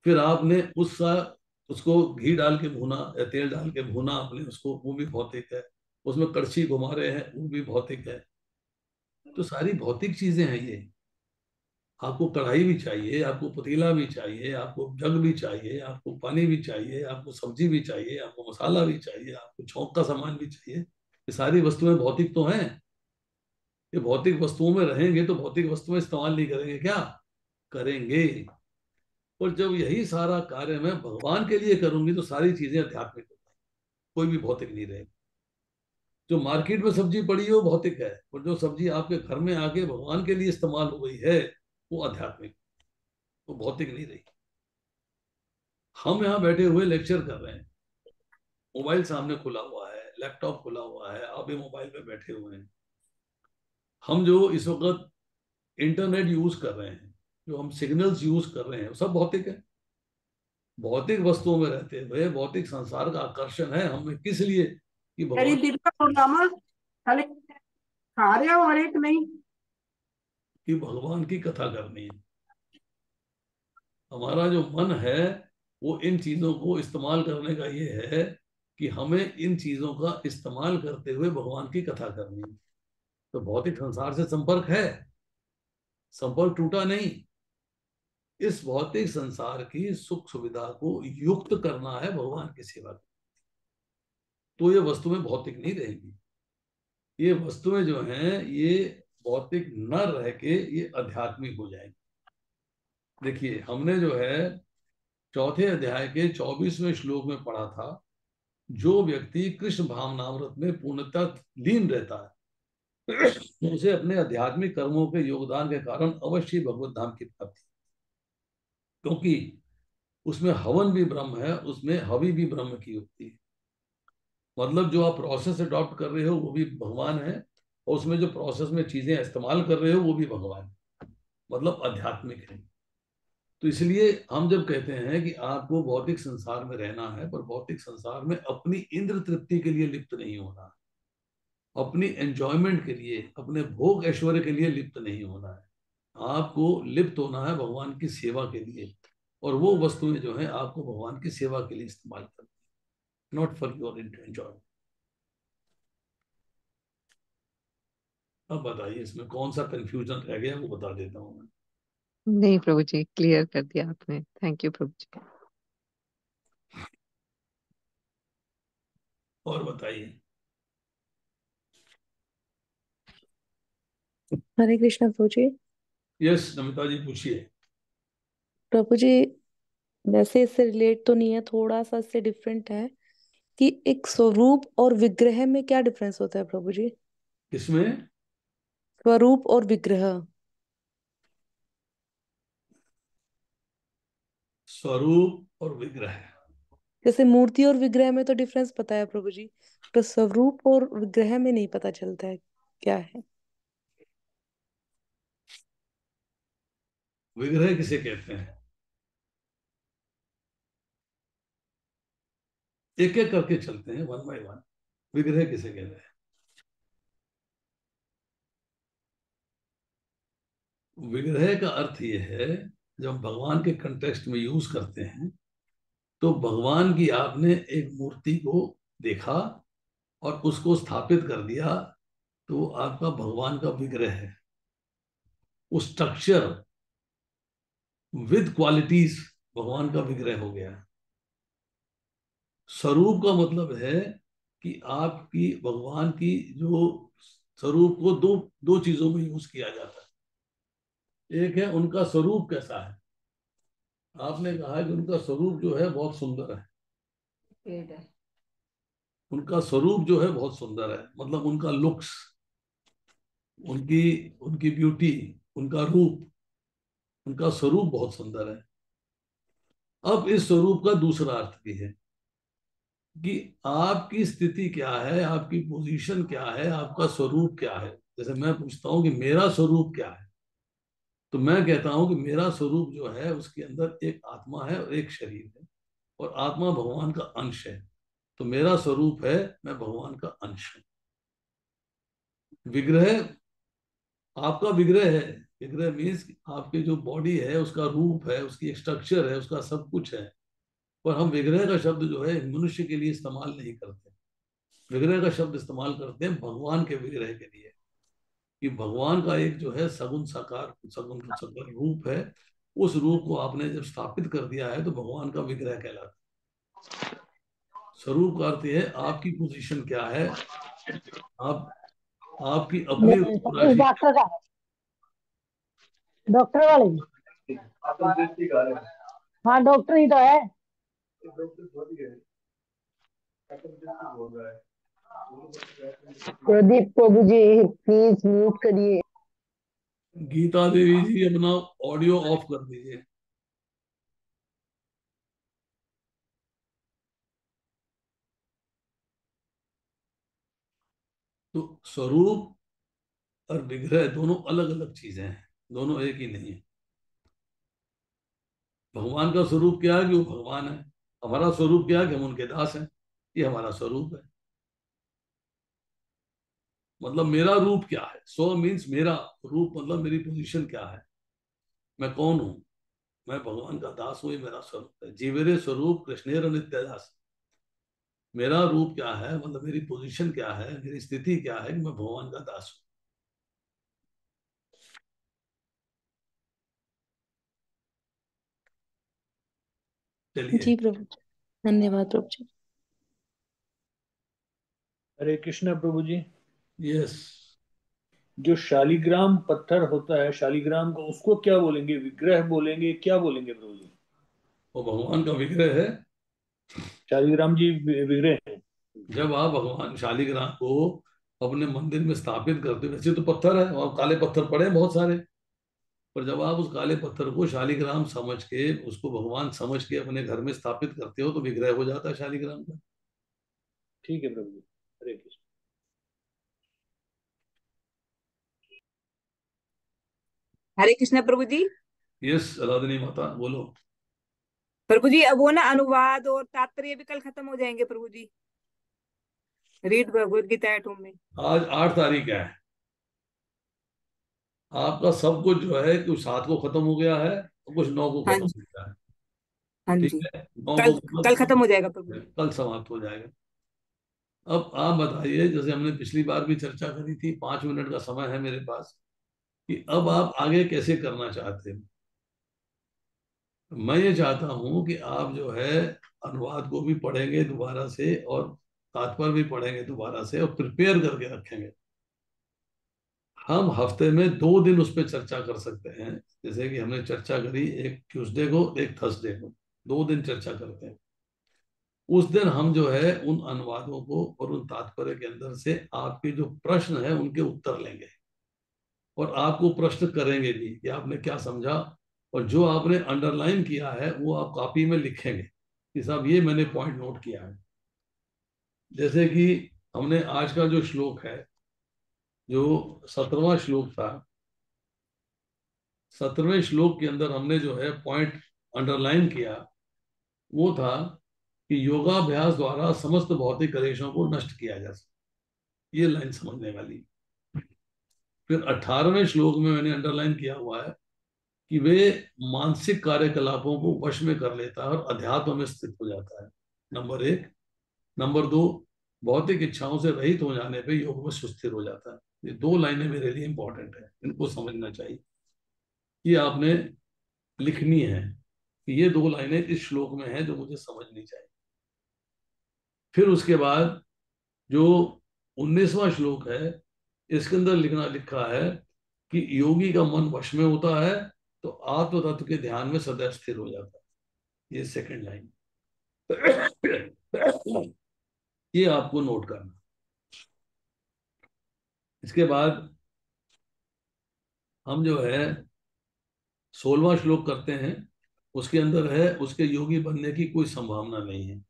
फिर आपने उसको घी डाल के भूना या तेल डाल के भूना आपने उसको, वो भी भौतिक है। उसमें कड़छी घुमा रहे हैं, वो भी भौतिक है। तो सारी भौतिक चीजें हैं ये। आपको कढ़ाई भी चाहिए, आपको पतीला भी चाहिए, आपको जग भी चाहिए, आपको पानी भी चाहिए, आपको सब्जी भी चाहिए, आपको मसाला भी चाहिए, आपको छौंक का सामान भी चाहिए। ये सारी वस्तुएं भौतिक तो हैं। ये भौतिक वस्तुओं में रहेंगे तो भौतिक वस्तुएं इस्तेमाल नहीं करेंगे क्या? करेंगे। और जब यही सारा कार्य मैं भगवान के लिए करूंगी तो सारी चीजें आध्यात्मिक हो जाएंगी, कोई भी भौतिक नहीं रहेगी। जो मार्केट में सब्जी पड़ी है वो भौतिक है, और जो सब्जी आपके घर में आके भगवान के लिए इस्तेमाल हो गई है वो आध्यात्मिक, वो भौतिक नहीं रही। हम यहाँ बैठे हुए लेक्चर कर रहे हैं, मोबाइल सामने खुला हुआ है, लैपटॉप खुला हुआ है, आप भी मोबाइल पे बैठे हुए हैं। हम जो इस वक्त इंटरनेट यूज कर रहे हैं, जो हम सिग्नल्स यूज कर रहे हैं, वो सब भौतिक है। भौतिक वस्तुओं में रहते हुए भौतिक संसार का आकर्षण है हमें किस लिए? कि मेरी भगवान, दीपिका प्रोग्रामा खाली खा रहे हो और एक नहीं। की भगवान की कथा करनी है। हमारा जो मन है वो इन चीजों को इस्तेमाल करने का ये है कि हमें इन चीजों का इस्तेमाल करते हुए भगवान की कथा करनी है। तो भौतिक संसार से संपर्क है, संपर्क टूटा नहीं। इस भौतिक संसार की सुख सुविधा को युक्त करना है भगवान की सेवा। तो ये वस्तुएं भौतिक नहीं रहेंगी। ये वस्तुएं जो हैं ये भौतिक न रह के ये आध्यात्मिक हो जाएंगी। देखिए, हमने जो है चौथे अध्याय के 24वें श्लोक में पढ़ा था, जो व्यक्ति कृष्ण भावनामृत में पूर्णतः लीन रहता है उसे अपने आध्यात्मिक कर्मों के योगदान के कारण अवश्य भगवत धाम की प्राप्ति। क्योंकि उसमें हवन भी ब्रह्म है, उसमें हवि भी ब्रह्म की होती है। मतलब जो आप प्रोसेस अडॉप्ट कर रहे हो वो भी भगवान है, और उसमें जो प्रोसेस में चीजें इस्तेमाल कर रहे हो वो भी भगवान है। मतलब आध्यात्मिक है। तो इसलिए हम जब कहते हैं कि आपको भौतिक संसार में रहना है, पर भौतिक संसार में अपनी इंद्र तृप्ति के लिए लिप्त नहीं होना, अपनी एंजॉयमेंट के लिए, अपने भोग ऐश्वर्य के लिए लिप्त नहीं होना है। आपको लिप्त होना है भगवान की सेवा के लिए। और वो वस्तुएं जो है आपको भगवान की सेवा के लिए इस्तेमाल करनी, नॉट फॉर योर एंजॉयमेंट। अब बताइए इसमें कौन सा कंफ्यूजन रह गया, वो बता देता हूँ मैं। नहीं प्रभु जी, क्लियर कर दिया आपने, थैंक यू प्रभु जी। और बताइए। हरे कृष्णा प्रभु जी। यस नमिता जी पूछिए। प्रभु जी, वैसे इससे रिलेट तो नहीं है, थोड़ा सा इससे डिफरेंट है कि एक स्वरूप और विग्रह में क्या डिफरेंस होता है प्रभु जी? किसमें? स्वरूप और विग्रह। स्वरूप और विग्रह। जैसे मूर्ति और विग्रह में तो डिफरेंस पता है प्रभु जी, पर स्वरूप और विग्रह में नहीं पता चलता है क्या है। विग्रह किसे कहते हैं? एक एक करके चलते हैं, वन बाय वन। विग्रह किसे कहते हैं? विग्रह का अर्थ ये है, जब हम भगवान के कंटेक्स्ट में यूज करते हैं, तो भगवान की आपने एक मूर्ति को देखा और उसको स्थापित कर दिया, तो वो आपका भगवान का विग्रह है। उस स्ट्रक्चर विद क्वालिटीज भगवान का विग्रह हो गया। स्वरूप का मतलब है कि आपकी भगवान की जो स्वरूप को दो दो चीजों में यूज किया जाता है। एक है उनका स्वरूप कैसा है। आपने कहा कि उनका स्वरूप जो है बहुत सुंदर है। उनका स्वरूप जो है बहुत सुंदर है, मतलब उनका लुक्स, उनकी उनकी ब्यूटी, उनका रूप, उनका स्वरूप बहुत सुंदर है। अब इस स्वरूप का दूसरा अर्थ भी है कि आपकी स्थिति क्या है, आपकी पोजीशन क्या है, आपका स्वरूप क्या है। जैसे मैं पूछता हूं कि मेरा स्वरूप क्या है, तो मैं कहता हूं कि मेरा स्वरूप जो है उसके अंदर एक आत्मा है और एक शरीर है, और आत्मा भगवान का अंश है। तो मेरा स्वरूप है, मैं भगवान का अंश हूं। विग्रह आपका विग्रह है। विग्रह मीन्स आपके जो बॉडी है उसका रूप है, उसकी एक स्ट्रक्चर है, उसका सब कुछ है। पर हम विग्रह का शब्द जो है मनुष्य के लिए इस्तेमाल नहीं करते। विग्रह का शब्द इस्तेमाल करते हैं भगवान के विग्रह के लिए, कि भगवान का एक जो है सगुण साकार सगुण साकार रूप है। उस रूप को आपने जब स्थापित कर दिया है तो भगवान का विग्रह कहलाता है। स्वरूप का अर्थ है आपकी पोजीशन क्या है, आप आपकी अपनी रूप इस राशि। डॉक्टर का डॉक्टर वाले हाँ डॉक्टर ही तो है। प्रदीप प्रभु जी प्लीज म्यूट करिए। गीता देवी जी अपना ऑडियो ऑफ कर दीजिए। तो स्वरूप और विग्रह दोनों अलग अलग चीजें हैं, दोनों एक ही नहीं है। भगवान का स्वरूप क्या है कि वो भगवान है। हमारा स्वरूप क्या है कि हम उनके दास हैं। ये हमारा स्वरूप है। मतलब मेरा रूप क्या है, सो मीन्स मेरा रूप, मतलब मेरी पोजीशन क्या है, मैं कौन हूं। मैं भगवान का दास हूं, ये मेरा स्वरूप है। जीवेरे स्वरूप कृष्णेर नित्य दास। मेरा रूप क्या है, मतलब मेरी पोजीशन क्या है, मेरी स्थिति क्या है कि मैं भगवान का दास हूं। चलिए। जी प्रभु, धन्यवाद प्रभु जी। हरे कृष्णा प्रभु जी। यस। जो शालिग्राम पत्थर होता है, शालिग्राम को उसको क्या बोलेंगे? विग्रह बोलेंगे, क्या बोलेंगे प्रभु जी? वो भगवान का विग्रह है। शालिग्राम जी विग्रह है। जब आप भगवान शालिग्राम को अपने मंदिर में स्थापित करते हो, वैसे तो पत्थर है और काले पत्थर पड़े हैं बहुत सारे, पर जब आप उस काले पत्थर को शालिग्राम समझ के, उसको भगवान समझ के अपने घर में स्थापित करते हो, तो विग्रह हो जाता है शालिग्राम का। ठीक है प्रभु जी। हरे कृष्ण। हरे कृष्ण प्रभु जी। यस राधनी माता बोलो। प्रभु जी अब वो ना अनुवाद और तात्पर्य भी कल खत्म हो जाएंगे प्रभु जी। Read Bhagavad Gita at home में। आज 8 तारीख है। आपका सब कुछ जो है कुछ 7 को खत्म हो गया है और कुछ 9 को हाँ खत्म जी। हो गया है। हाँ ठीक जी। है, 9 को कल कल खत्म हो जाएगा प्रभु जी। कल समाप्त हो जाएगा। अब आप बताइए, जैसे हमने पिछली बार भी चर्चा करी थी, 5 मिनट का समय है मेरे पास, कि अब आप आगे कैसे करना चाहते हैं। मैं ये चाहता हूं कि आप जो है अनुवाद को भी पढ़ेंगे दोबारा से, और तात्पर्य भी पढ़ेंगे दोबारा से और प्रिपेयर करके रखेंगे। हम हफ्ते में 2 दिन उस पर चर्चा कर सकते हैं। जैसे कि हमने चर्चा करी एक ट्यूसडे को, एक थर्सडे को, 2 दिन चर्चा करते हैं। उस दिन हम जो है उन अनुवादों को और उन तात्पर्य के अंदर से आपके जो प्रश्न है उनके उत्तर लेंगे और आपको प्रश्न करेंगे भी कि आपने क्या समझा, और जो आपने अंडरलाइन किया है वो आप कॉपी में लिखेंगे कि साहब ये मैंने पॉइंट नोट किया है। जैसे कि हमने आज का जो श्लोक है, जो 17वां श्लोक था, 17वें श्लोक के अंदर हमने जो है पॉइंट अंडरलाइन किया वो था कि योगाभ्यास द्वारा समस्त भौतिक क्लेशों को नष्ट किया जा सकता। ये लाइन समझने वाली। फिर 18वें श्लोक में मैंने अंडरलाइन किया हुआ है कि वे मानसिक कार्यकलापों को वश में कर लेता है और अध्यात्म में स्थित हो जाता है, नंबर 1। नंबर 2, भौतिक इच्छाओं से रहित हो जाने पे योग में सुस्थिर हो जाता है। ये 2 लाइनें मेरे लिए इंपॉर्टेंट है, इनको समझना चाहिए। ये आपने लिखनी है कि ये 2 लाइनें इस श्लोक में है जो मुझे समझनी चाहिए। फिर उसके बाद जो 19वां श्लोक है, इसके अंदर लिखा है कि योगी का मन वश में होता है तो आत्म तत्व के ध्यान में सदैव स्थिर हो जाता है। ये सेकंड लाइन। ये आपको नोट करना। इसके बाद हम जो है 16वां श्लोक करते हैं। उसके अंदर है उसके योगी बनने की कोई संभावना नहीं है।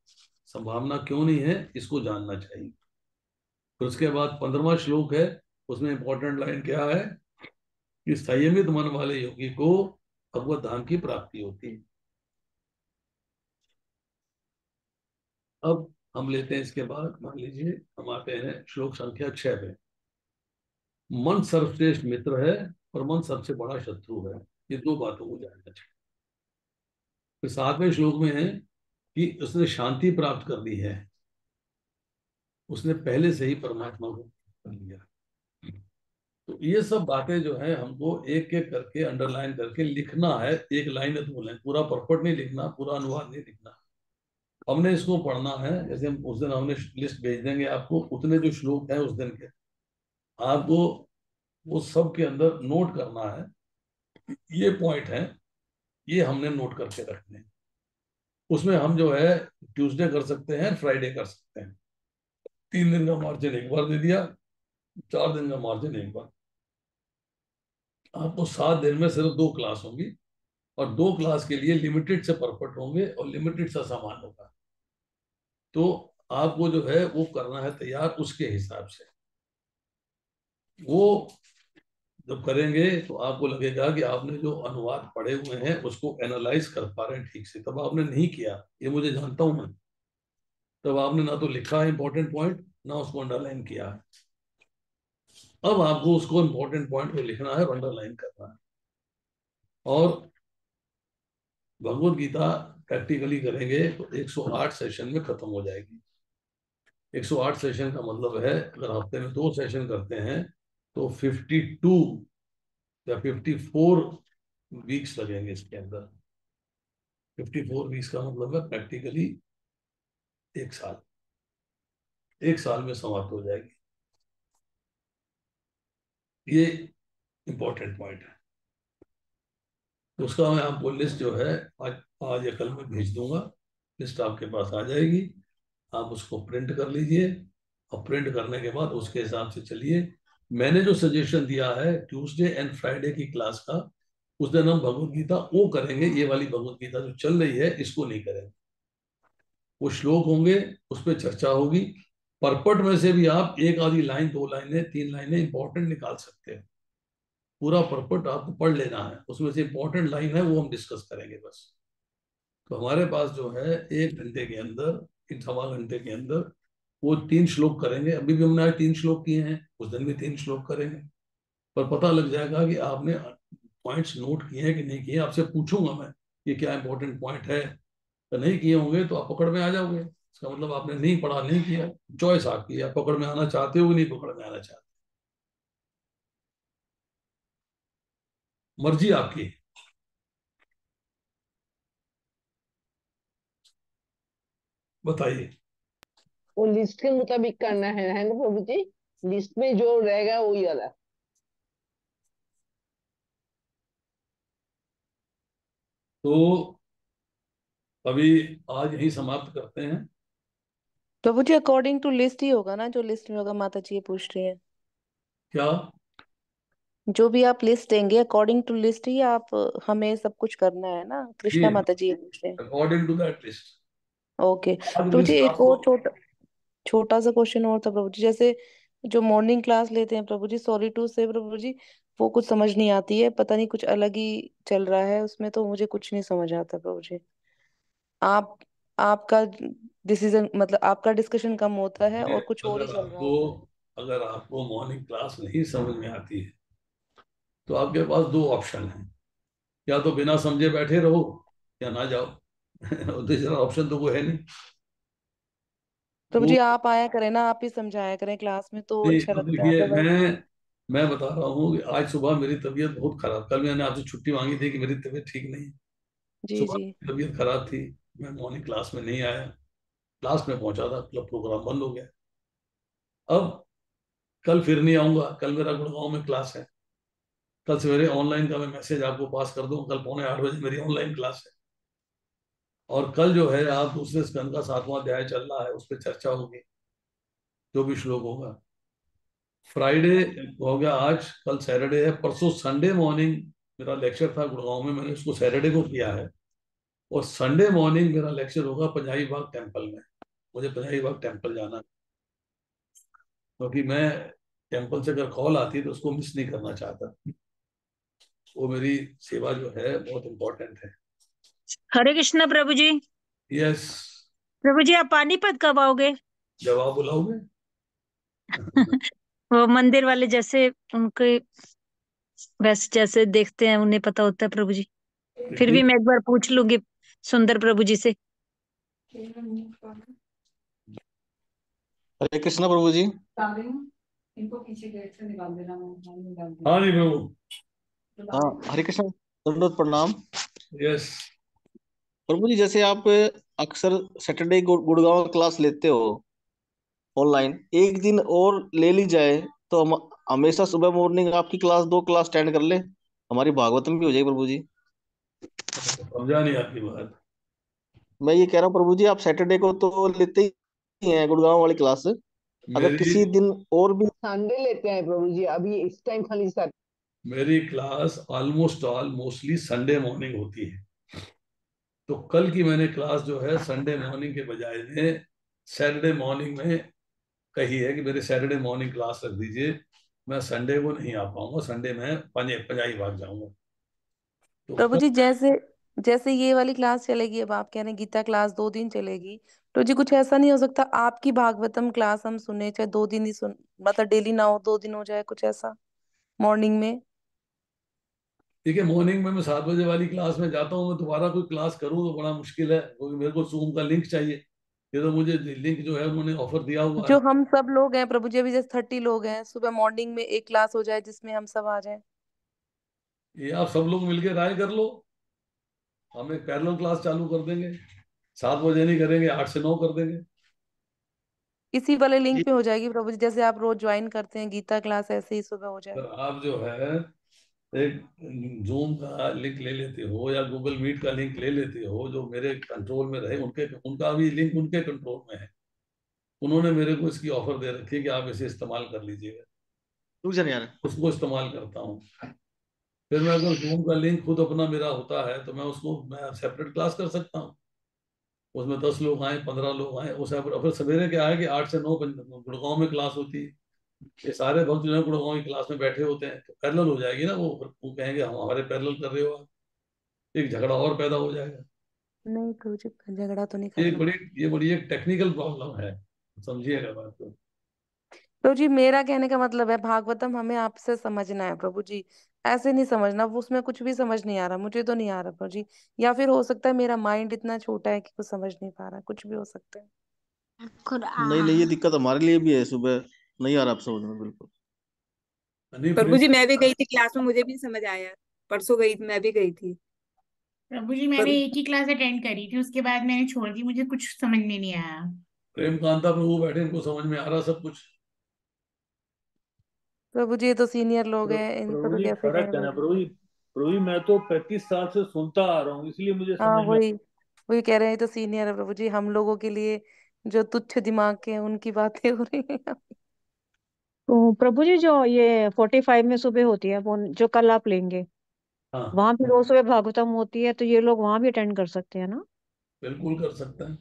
संभावना क्यों नहीं है, इसको जानना चाहिए। फिर उसके बाद 15वां श्लोक है, उसमें इंपॉर्टेंट लाइन क्या है कि संयमित मन वाले योगी को भगवत धाम की प्राप्ति होती है। अब हम लेते हैं इसके बाद, मान लीजिए हम आते हैं श्लोक संख्या 6 पे। मन सर्वश्रेष्ठ मित्र है और मन सबसे बड़ा शत्रु है। ये 2 बातों को जानना चाहिए। फिर 7वें श्लोक में है कि उसने शांति प्राप्त कर ली है, उसने पहले से ही परमात्मा को कर लिया। तो ये सब बातें जो है हमको एक एक करके अंडरलाइन करके लिखना है। 1 लाइन है 2 लाइन, पूरा परपट नहीं लिखना, पूरा अनुवाद नहीं लिखना। हमने इसको पढ़ना है। जैसे हम उस दिन हमने लिस्ट भेज देंगे आपको, उतने जो श्लोक हैं उस दिन के आपको वो सब के अंदर नोट करना है। ये पॉइंट है, ये हमने नोट करके रखने हैं। उसमें हम जो है ट्यूसडे कर सकते हैं, फ्राइडे कर सकते हैं। 3 दिन का मार्जिन एक बार दे दिया, 4 दिन का मार्जिन एक बार। आपको 7 दिन में सिर्फ 2 क्लास होंगी और 2 क्लास के लिए लिमिटेड से परफेक्ट होंगे और लिमिटेड सा सामान होगा। तो आपको जो है वो करना है तैयार उसके हिसाब से। वो जब करेंगे तो आपको लगेगा कि आपने जो अनुवाद पढ़े हुए हैं उसको एनालाइज कर पा रहे हैं ठीक से। तब आपने नहीं किया, ये मुझे जानता हूं मैं। तब आपने ना तो लिखा है इंपॉर्टेंट पॉइंट, ना उसको अंडरलाइन किया है। अब आपको उसको इंपॉर्टेंट पॉइंट को लिखना है और अंडरलाइन करना है। और भगवत गीता प्रैक्टिकली करेंगे तो 108 सेशन में खत्म हो जाएगी। 108 सेशन का मतलब है अगर हफ्ते में 2 सेशन करते हैं तो 52 या 54 वीक्स लगेंगे इसके अंदर। 54 वीक्स का मतलब है प्रैक्टिकली 1 साल। 1 साल में समाप्त हो जाएगी। ये इंपॉर्टेंट पॉइंट है। तो उसका मैं आपको लिस्ट जो है आज या कल में भेज दूंगा। लिस्ट आपके पास आ जाएगी, आप उसको प्रिंट कर लीजिए और प्रिंट करने के बाद उसके हिसाब से चलिए। मैंने जो सजेशन दिया है ट्यूसडे एंड फ्राइडे की क्लास का, उस दिन हम भगवत गीता वो करेंगे। ये वाली भगवत गीता जो चल रही है इसको नहीं करेंगे। वो श्लोक होंगे, उस पर चर्चा होगी। परपट में से भी आप एक आधी लाइन, 2 लाइनें, 3 लाइनें इंपॉर्टेंट निकाल सकते हैं। पूरा परपट आपको पढ़ लेना है, उसमें से इंपॉर्टेंट लाइन है वो हम डिस्कस करेंगे बस। तो हमारे पास जो है 1 घंटे के अंदर, 1 सवा घंटे के अंदर वो 3 श्लोक करेंगे। अभी भी हमने आज 3 श्लोक किए हैं, उस दिन भी 3 श्लोक करेंगे। पर पता लग जाएगा कि आपने पॉइंट्स नोट किए हैं कि नहीं किए। आपसे पूछूंगा मैं ये क्या इंपॉर्टेंट पॉइंट है, तो नहीं किए होंगे तो आप पकड़ में आ जाओगे। इसका मतलब आपने नहीं पढ़ा, नहीं किया। चॉइस आपकी, आप पकड़ में आना चाहते हो कि नहीं पकड़ में आना चाहते, मर्जी आपकी। बताइए। वो लिस्ट के मुताबिक करना है ना प्रभु जी? लिस्ट में जो रहेगा वही वाला। तो अभी आज यही समाप्त करते हैं। प्रभु जी अकॉर्डिंग टू लिस्ट ही होगा ना, जो लिस्ट में होगा, माता जी ये पूछ रही है। क्या? जो भी आप लिस्ट देंगे अकॉर्डिंग टू लिस्ट ही आप हमें सब कुछ करना है ना, ये कृष्णा माता जी ये पूछ रहे हैं। According to that list. Okay आज प्रभु जी लिस्ट एक आपको और छोटा छोटा सा क्वेश्चन और था प्रभु जी। जैसे जो मॉर्निंग क्लास लेते हैं प्रभु जी सॉलिट्यूड से प्रभु जी, वो कुछ समझ नहीं आती है, पता नहीं कुछ अलग ही चल रहा है उसमें, तो मुझे कुछ नहीं समझ आता प्रभु जी। आप आपका डिसीजन मतलब आपका डिस्कशन कम होता है और कुछ और ही अगर चल रहा आपको होता है। अगर आपको मॉर्निंग क्लास नहीं समझ में आती है तो आपके पास दो ऑप्शन हैं। या तो बिना समझे बैठे रहो या ना जाओ। और दूसरा ऑप्शन तो वो है नहीं। प्रभु वो जी आप आया करें ना, आप ही समझाया करें क्लास में तो नहीं, अच्छा अब लगता है देखिए, अदरवाइज। मैं बता रहा हूँ कि आज सुबह मेरी तबीयत बहुत खराब, कल मैंने आपसे छुट्टी मांगी थी कि मेरी तबीयत ठीक नहीं है। जी सुबह जी। मेरी तबीयत खराब थी, मैं मॉर्निंग क्लास में नहीं आया। क्लास में पहुंचा था, क्लब प्रोग्राम बंद हो गया। अब कल फिर नहीं आऊंगा, कल मेरा गुड़गांव में क्लास है। कल सवेरे ऑनलाइन का मैं मैसेज आपको पास कर दूंगा, कल 7:45 मेरी ऑनलाइन क्लास है। और कल जो है आप दूसरे स्कंद का 7वां अध्याय चल रहा है, उस पर चर्चा होगी, जो भी श्लोक होगा। फ्राइडे हो गया, आज कल सैटरडे है, परसों संडे मॉर्निंग मेरा लेक्चर था गुड़गांव में, मैंने उसको सैटरडे को किया है। और संडे मॉर्निंग मेरा लेक्चर होगा पंजाबी बाग टेम्पल में। मुझे पंजाबी बाग टेम्पल जाना है, क्योंकि मैं टेम्पल से अगर कॉल आती है तो उसको मिस नहीं करना चाहता। वो मेरी सेवा जो है बहुत इंपॉर्टेंट है। हरे कृष्णा प्रभु जी। यस। प्रभु जी आप पानीपत कब आओगे? जब आप बुलाओगे। वो मंदिर वाले जैसे उनके वैसे जैसे देखते हैं उन्हें पता होता है प्रभु जी। फिर भी ठीक। मैं एक बार पूछ लूंगी सुंदर प्रभु जी से। हरे कृष्णा प्रभु जी। इनको पीछे गेट से निकाल देना, निकाल हाँ देना। जी प्रभु। हाँ हरे कृष्णा, दंडवत प्रणाम। यस। प्रभु जी जैसे आप अक्सर सैटरडे गुड़गांव क्लास लेते हो ऑनलाइन, एक दिन और ले ली जाए तो हम हमेशा सुबह मॉर्निंग आपकी क्लास, दो क्लास अटेंड कर ले, हमारी भागवतम भी हो जाएगी प्रभु जी। समझा नहीं आपकी बात। मैं ये कह रहा हूँ प्रभु जी, आप सैटरडे को तो लेते ही हैं गुड़गांव वाली क्लास, अगर मेरी किसी दिन और भी। संडे लेते हैं प्रभु जी, अभी इस टाइम खाली सर। मेरी class almost mostly Sunday morning होती है। तो कल की मैंने क्लास जो है संडे मॉर्निंग के बजाय में सैटरडे मॉर्निंग में कही है कि मेरे सैटरडे मॉर्निंग क्लास रख दीजिए। मैं संडे को नहीं आ पाऊंगा, संडे में पंजाबी बाग जाऊंगा। तो प्रभु कल जी जैसे जैसे ये वाली क्लास चलेगी, अब आप कह रहे हैं गीता क्लास 2 दिन चलेगी, तो जी कुछ ऐसा नहीं हो सकता आपकी भागवतम क्लास हम सुने, चाहे 2 दिन ही सुन, मतलब डेली ना हो, 2 दिन हो जाए, कुछ ऐसा मॉर्निंग में। देखिए, मॉर्निंग में मैं 7 बजे वाली क्लास में जाता हूँ, मैं दोबारा कोई क्लास करूँ तो बड़ा मुश्किल है, क्योंकि मेरे को जूम का लिंक चाहिए। ये तो मुझे लिंक जो है उन्होंने ऑफर दिया हुआ जो है। हम सब लोग हैं प्रभु जी, अभी जैसे 30 लोग हैं, सुबह मॉर्निंग में एक क्लास हो जाए जिसमें हम सब आ जाएं। ये आप सब लोग मिलके राय कर लो, हम एक पैरेलल क्लास चालू कर देंगे। 7 बजे नहीं करेंगे, 8 से 9 कर देंगे। इसी वाले लिंक पे हो जाएगी प्रभु जी, जैसे आप रोज ज्वाइन करते हैं गीता क्लास, ऐसे ही सुबह हो जाए। अगर आप जो है एक जूम का लिंक ले लेते हो या गूगल मीट का लिंक ले लेते हो जो मेरे कंट्रोल में रहे, उनके उनका भी लिंक उनके कंट्रोल में है। उन्होंने मेरे को इसकी ऑफर दे रखी है कि आप इसे इस्तेमाल कर लीजिएगा। रुक जा यार। उसको इस्तेमाल करता हूँ। फिर मैं अगर जूम का लिंक खुद अपना मेरा होता है तो मैं सेपरेट क्लास कर सकता हूँ। उसमें 10 लोग आए, 15 लोग आए, उस फिर सवेरे क्या है कि 8 से 9 गुड़गांव में क्लास होती है। ये सारे भक्त जो है गुड़गांव की क्लास में बैठे होते हैं, तो पैरेलल हो जाएगी ना। वो कहेंगे हम हमारे पैरेलल कर रहे हो आप, एक झगड़ा और पैदा हो जाएगा। नहीं प्रभु जी झगड़ा तो नहीं ये एक करना। बड़ी ये बड़ी एक टेक्निकल प्रॉब्लम है, समझिएगा बात को। प्रभु जी मेरा कहने का मतलब है भागवतम हमें आपसे समझना है प्रभु जी, ऐसे नहीं समझना, वो उसमें कुछ भी समझ नहीं आ रहा, मुझे तो नहीं आ रहा प्रभु जी। या फिर हो सकता है मेरा माइंड इतना छोटा है कि कुछ समझ नहीं पा रहा, कुछ भी हो सकता है। नहीं नहीं, ये दिक्कत हमारे लिए भी है, सुबह नहीं आ रहा आप समझ में बिल्कुल। नहीं प्रभु जी मैं भी प्रिंस। गई थी क्लास में, मुझे भी समझ आया। परसों गई थी, मैं भी गई थी। प्रभु जी मैंने पर एक ही क्लास अटेंड करी थी, उसके बाद मैंने छोड़ दी, मुझे कुछ समझ में नहीं आया। प्रेम कांता प्रभु बैठे, इनको समझ में आ रहा सब कुछ। प्रभु जी ये तो सीनियर लोग हैं, इनको प्रभु तो जी कैसे फर्क कहें है ना प्रभु प्रभु जी। जी। प्रभु जी मैं तो 35 साल से सुनता आ रहा हूँ, इसलिए मुझे हाँ समझ में। वही वही कह रहे हैं, ये तो सीनियर है प्रभु जी, हम लोगों के लिए जो तुच्छ दिमाग के हैं उनकी बातें हो रही हैं। तो प्रभु जी जो ये 45 में सुबह होती है, वो जो कल आप लेंगे, हाँ, वहां भी रोज सुबह भागवतम होती है, तो ये लोग वहां भी अटेंड कर सकते हैं ना? बिल्कुल कर सकते हैं।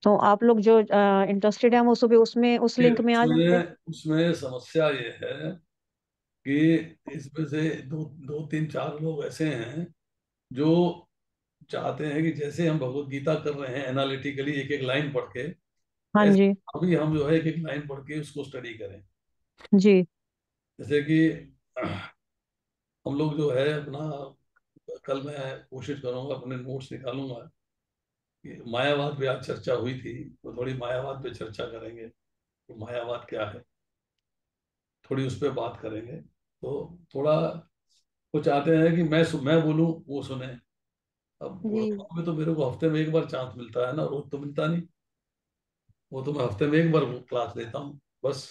तो आप लोग जो इंटरेस्टेड हैं वो सुबह उसमें उस लिंक में आ जाते हैं। उसमें उसमें समस्या ये है कि इसमें से दो दो तीन चार लोग ऐसे हैं जो चाहते हैं कि जैसे हम भगवत गीता कर रहे हैं एनालिटिकली एक एक लाइन पढ़ के, हाँ ऐसे जी। अभी हम जो है एक एक लाइन पढ़ के उसको स्टडी करें। जी। जैसे कि हम लोग जो है अपना, कल मैं कोशिश करूंगा अपने नोट्स निकालूंगा कि मायावाद पे आज चर्चा हुई थी, तो थोड़ी मायावाद पे चर्चा करेंगे कि मायावाद क्या है, थोड़ी उस पर बात करेंगे। तो थोड़ा कुछ आते हैं कि मैं बोलूं वो सुने। अब जी वर्कशॉप में तो मेरे को हफ्ते में एक बार चांस मिलता है ना, रोज तो मिलता नहीं। वो तो मैं हफ्ते में एक बार क्लास लेता हूँ बस।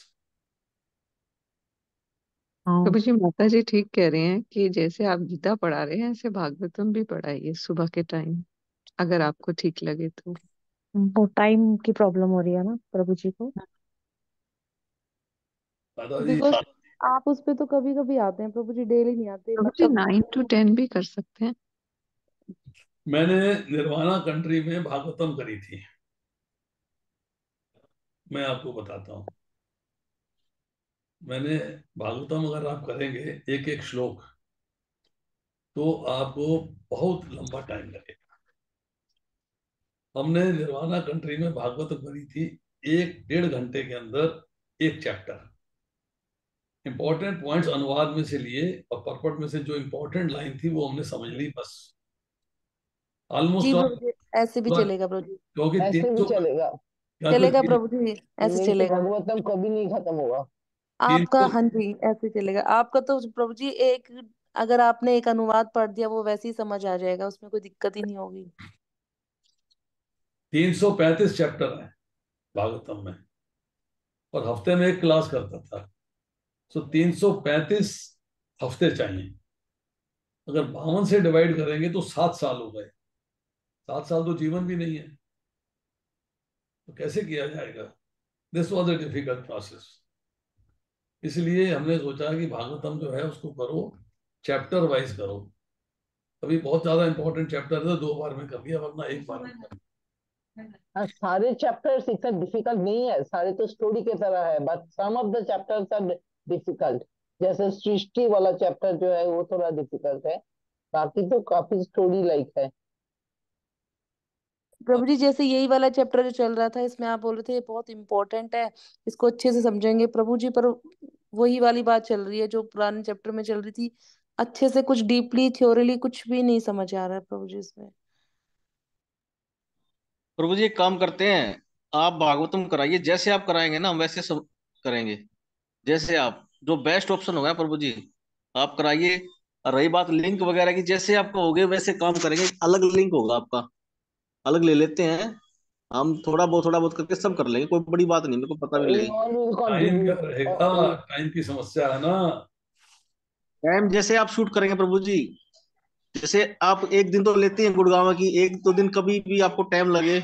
हाँ। प्रभु जी माता जी ठीक कह रहे हैं कि जैसे आप गीता पढ़ा रहे हैं ऐसे भागवतम भी पढ़ाइए सुबह के टाइम, अगर आपको ठीक लगे तो। वो टाइम की प्रॉब्लम हो रही है ना प्रभु जी को। दादाजी, बिकॉज आप उस पे तो कभी कभी आते हैं प्रभु जी, डेली नहीं आते प्रभु जी मतलब। 9 to 10 भी कर सकते हैं। मैंने निर्वाणा कंट्री में भागवतम करी थी, मैं आपको बताता हूँ। मैंने भागवतम अगर आप करेंगे एक एक श्लोक, तो आपको बहुत लंबा टाइम लगेगा। हमने निर्वाणा कंट्री में भागवतम करी थी 1 डेढ़ घंटे के अंदर एक चैप्टर। इंपॉर्टेंट पॉइंट्स अनुवाद में से लिए और परपट में से जो इंपॉर्टेंट लाइन थी वो हमने समझ ली बस। जी ऑलमोस्ट प्रभु जी ऐसे भी चलेगा प्रभु जी, क्योंकि ऐसे भी 300, चलेगा, या तो चलेगा प्रभु जी, ऐसे नहीं तो चलेगा। भगवतम कभी नहीं खत्म होगा। तीन आपका सौ हाँ जी ऐसे चलेगा आपका तो प्रभु जी एक, अगर आपने एक अनुवाद पढ़ दिया वो वैसे ही समझ आ जाएगा, उसमें कोई दिक्कत ही नहीं होगी। 335 चैप्टर है भागवतम में, और हफ्ते में एक क्लास करता था। सो 335 हफ्ते चाहिए। अगर 52 से डिवाइड करेंगे तो 7 साल हो गए। 7 साल तो जीवन भी नहीं है, तो कैसे किया जाएगा? This was a difficult process. इसलिए हमने सोचा कि भागवतम जो है उसको करो, चैप्टर वाइज करो। अभी बहुत ज्यादा इंपॉर्टेंट चैप्टर है तो 2 बार में कर लिया, वरना एक बार में कर हाँ, सारे चैप्टर्स इतना डिफिकल्ट नहीं है, सारे तो स्टोरी की तरह है, but some of the chapters are difficult. जैसे सृष्टि वाला चैप्टर जो है वो थोड़ा डिफिकल्ट है, बाकी तो काफी स्टोरी लाइक है। लिया। प्रभु जी जैसे यही वाला चैप्टर जो चल रहा था इसमें आप बोल रहे थे ये बहुत इंपॉर्टेंट है, इसको अच्छे से समझेंगे प्रभु जी, पर वही वाली बात चल रही है जो पुराने चैप्टर में चल रही थी, अच्छे से कुछ डीपली थ्योरली कुछ भी नहीं समझ आ रहा है प्रभु जी इसमें। प्रभु जी एक काम करते हैं, आप भागवतम कराइए, जैसे आप कराएंगे ना हम वैसे सब करेंगे। जैसे आप जो बेस्ट ऑप्शन होगा प्रभु जी आप कराइए। और रही बात लिंक वगैरह की, जैसे आपको होगे वैसे काम करेंगे। अलग लिंक होगा आपका, अलग ले लेते हैं। हम थोड़ा बहुत करके सब कर लेंगे, कोई बड़ी बात नहीं, मेरे को पता भी लगेगी। इन्वॉल्व विल टाइम क्या कंट्रीब्यूट। रहेगा? टाइम की समस्या है ना। टाइम जैसे आप शूट करेंगे प्रभु जी, जैसे आप एक दिन तो लेते हैं गुड़गांव की, एक दो दिन कभी भी आपको टाइम लगे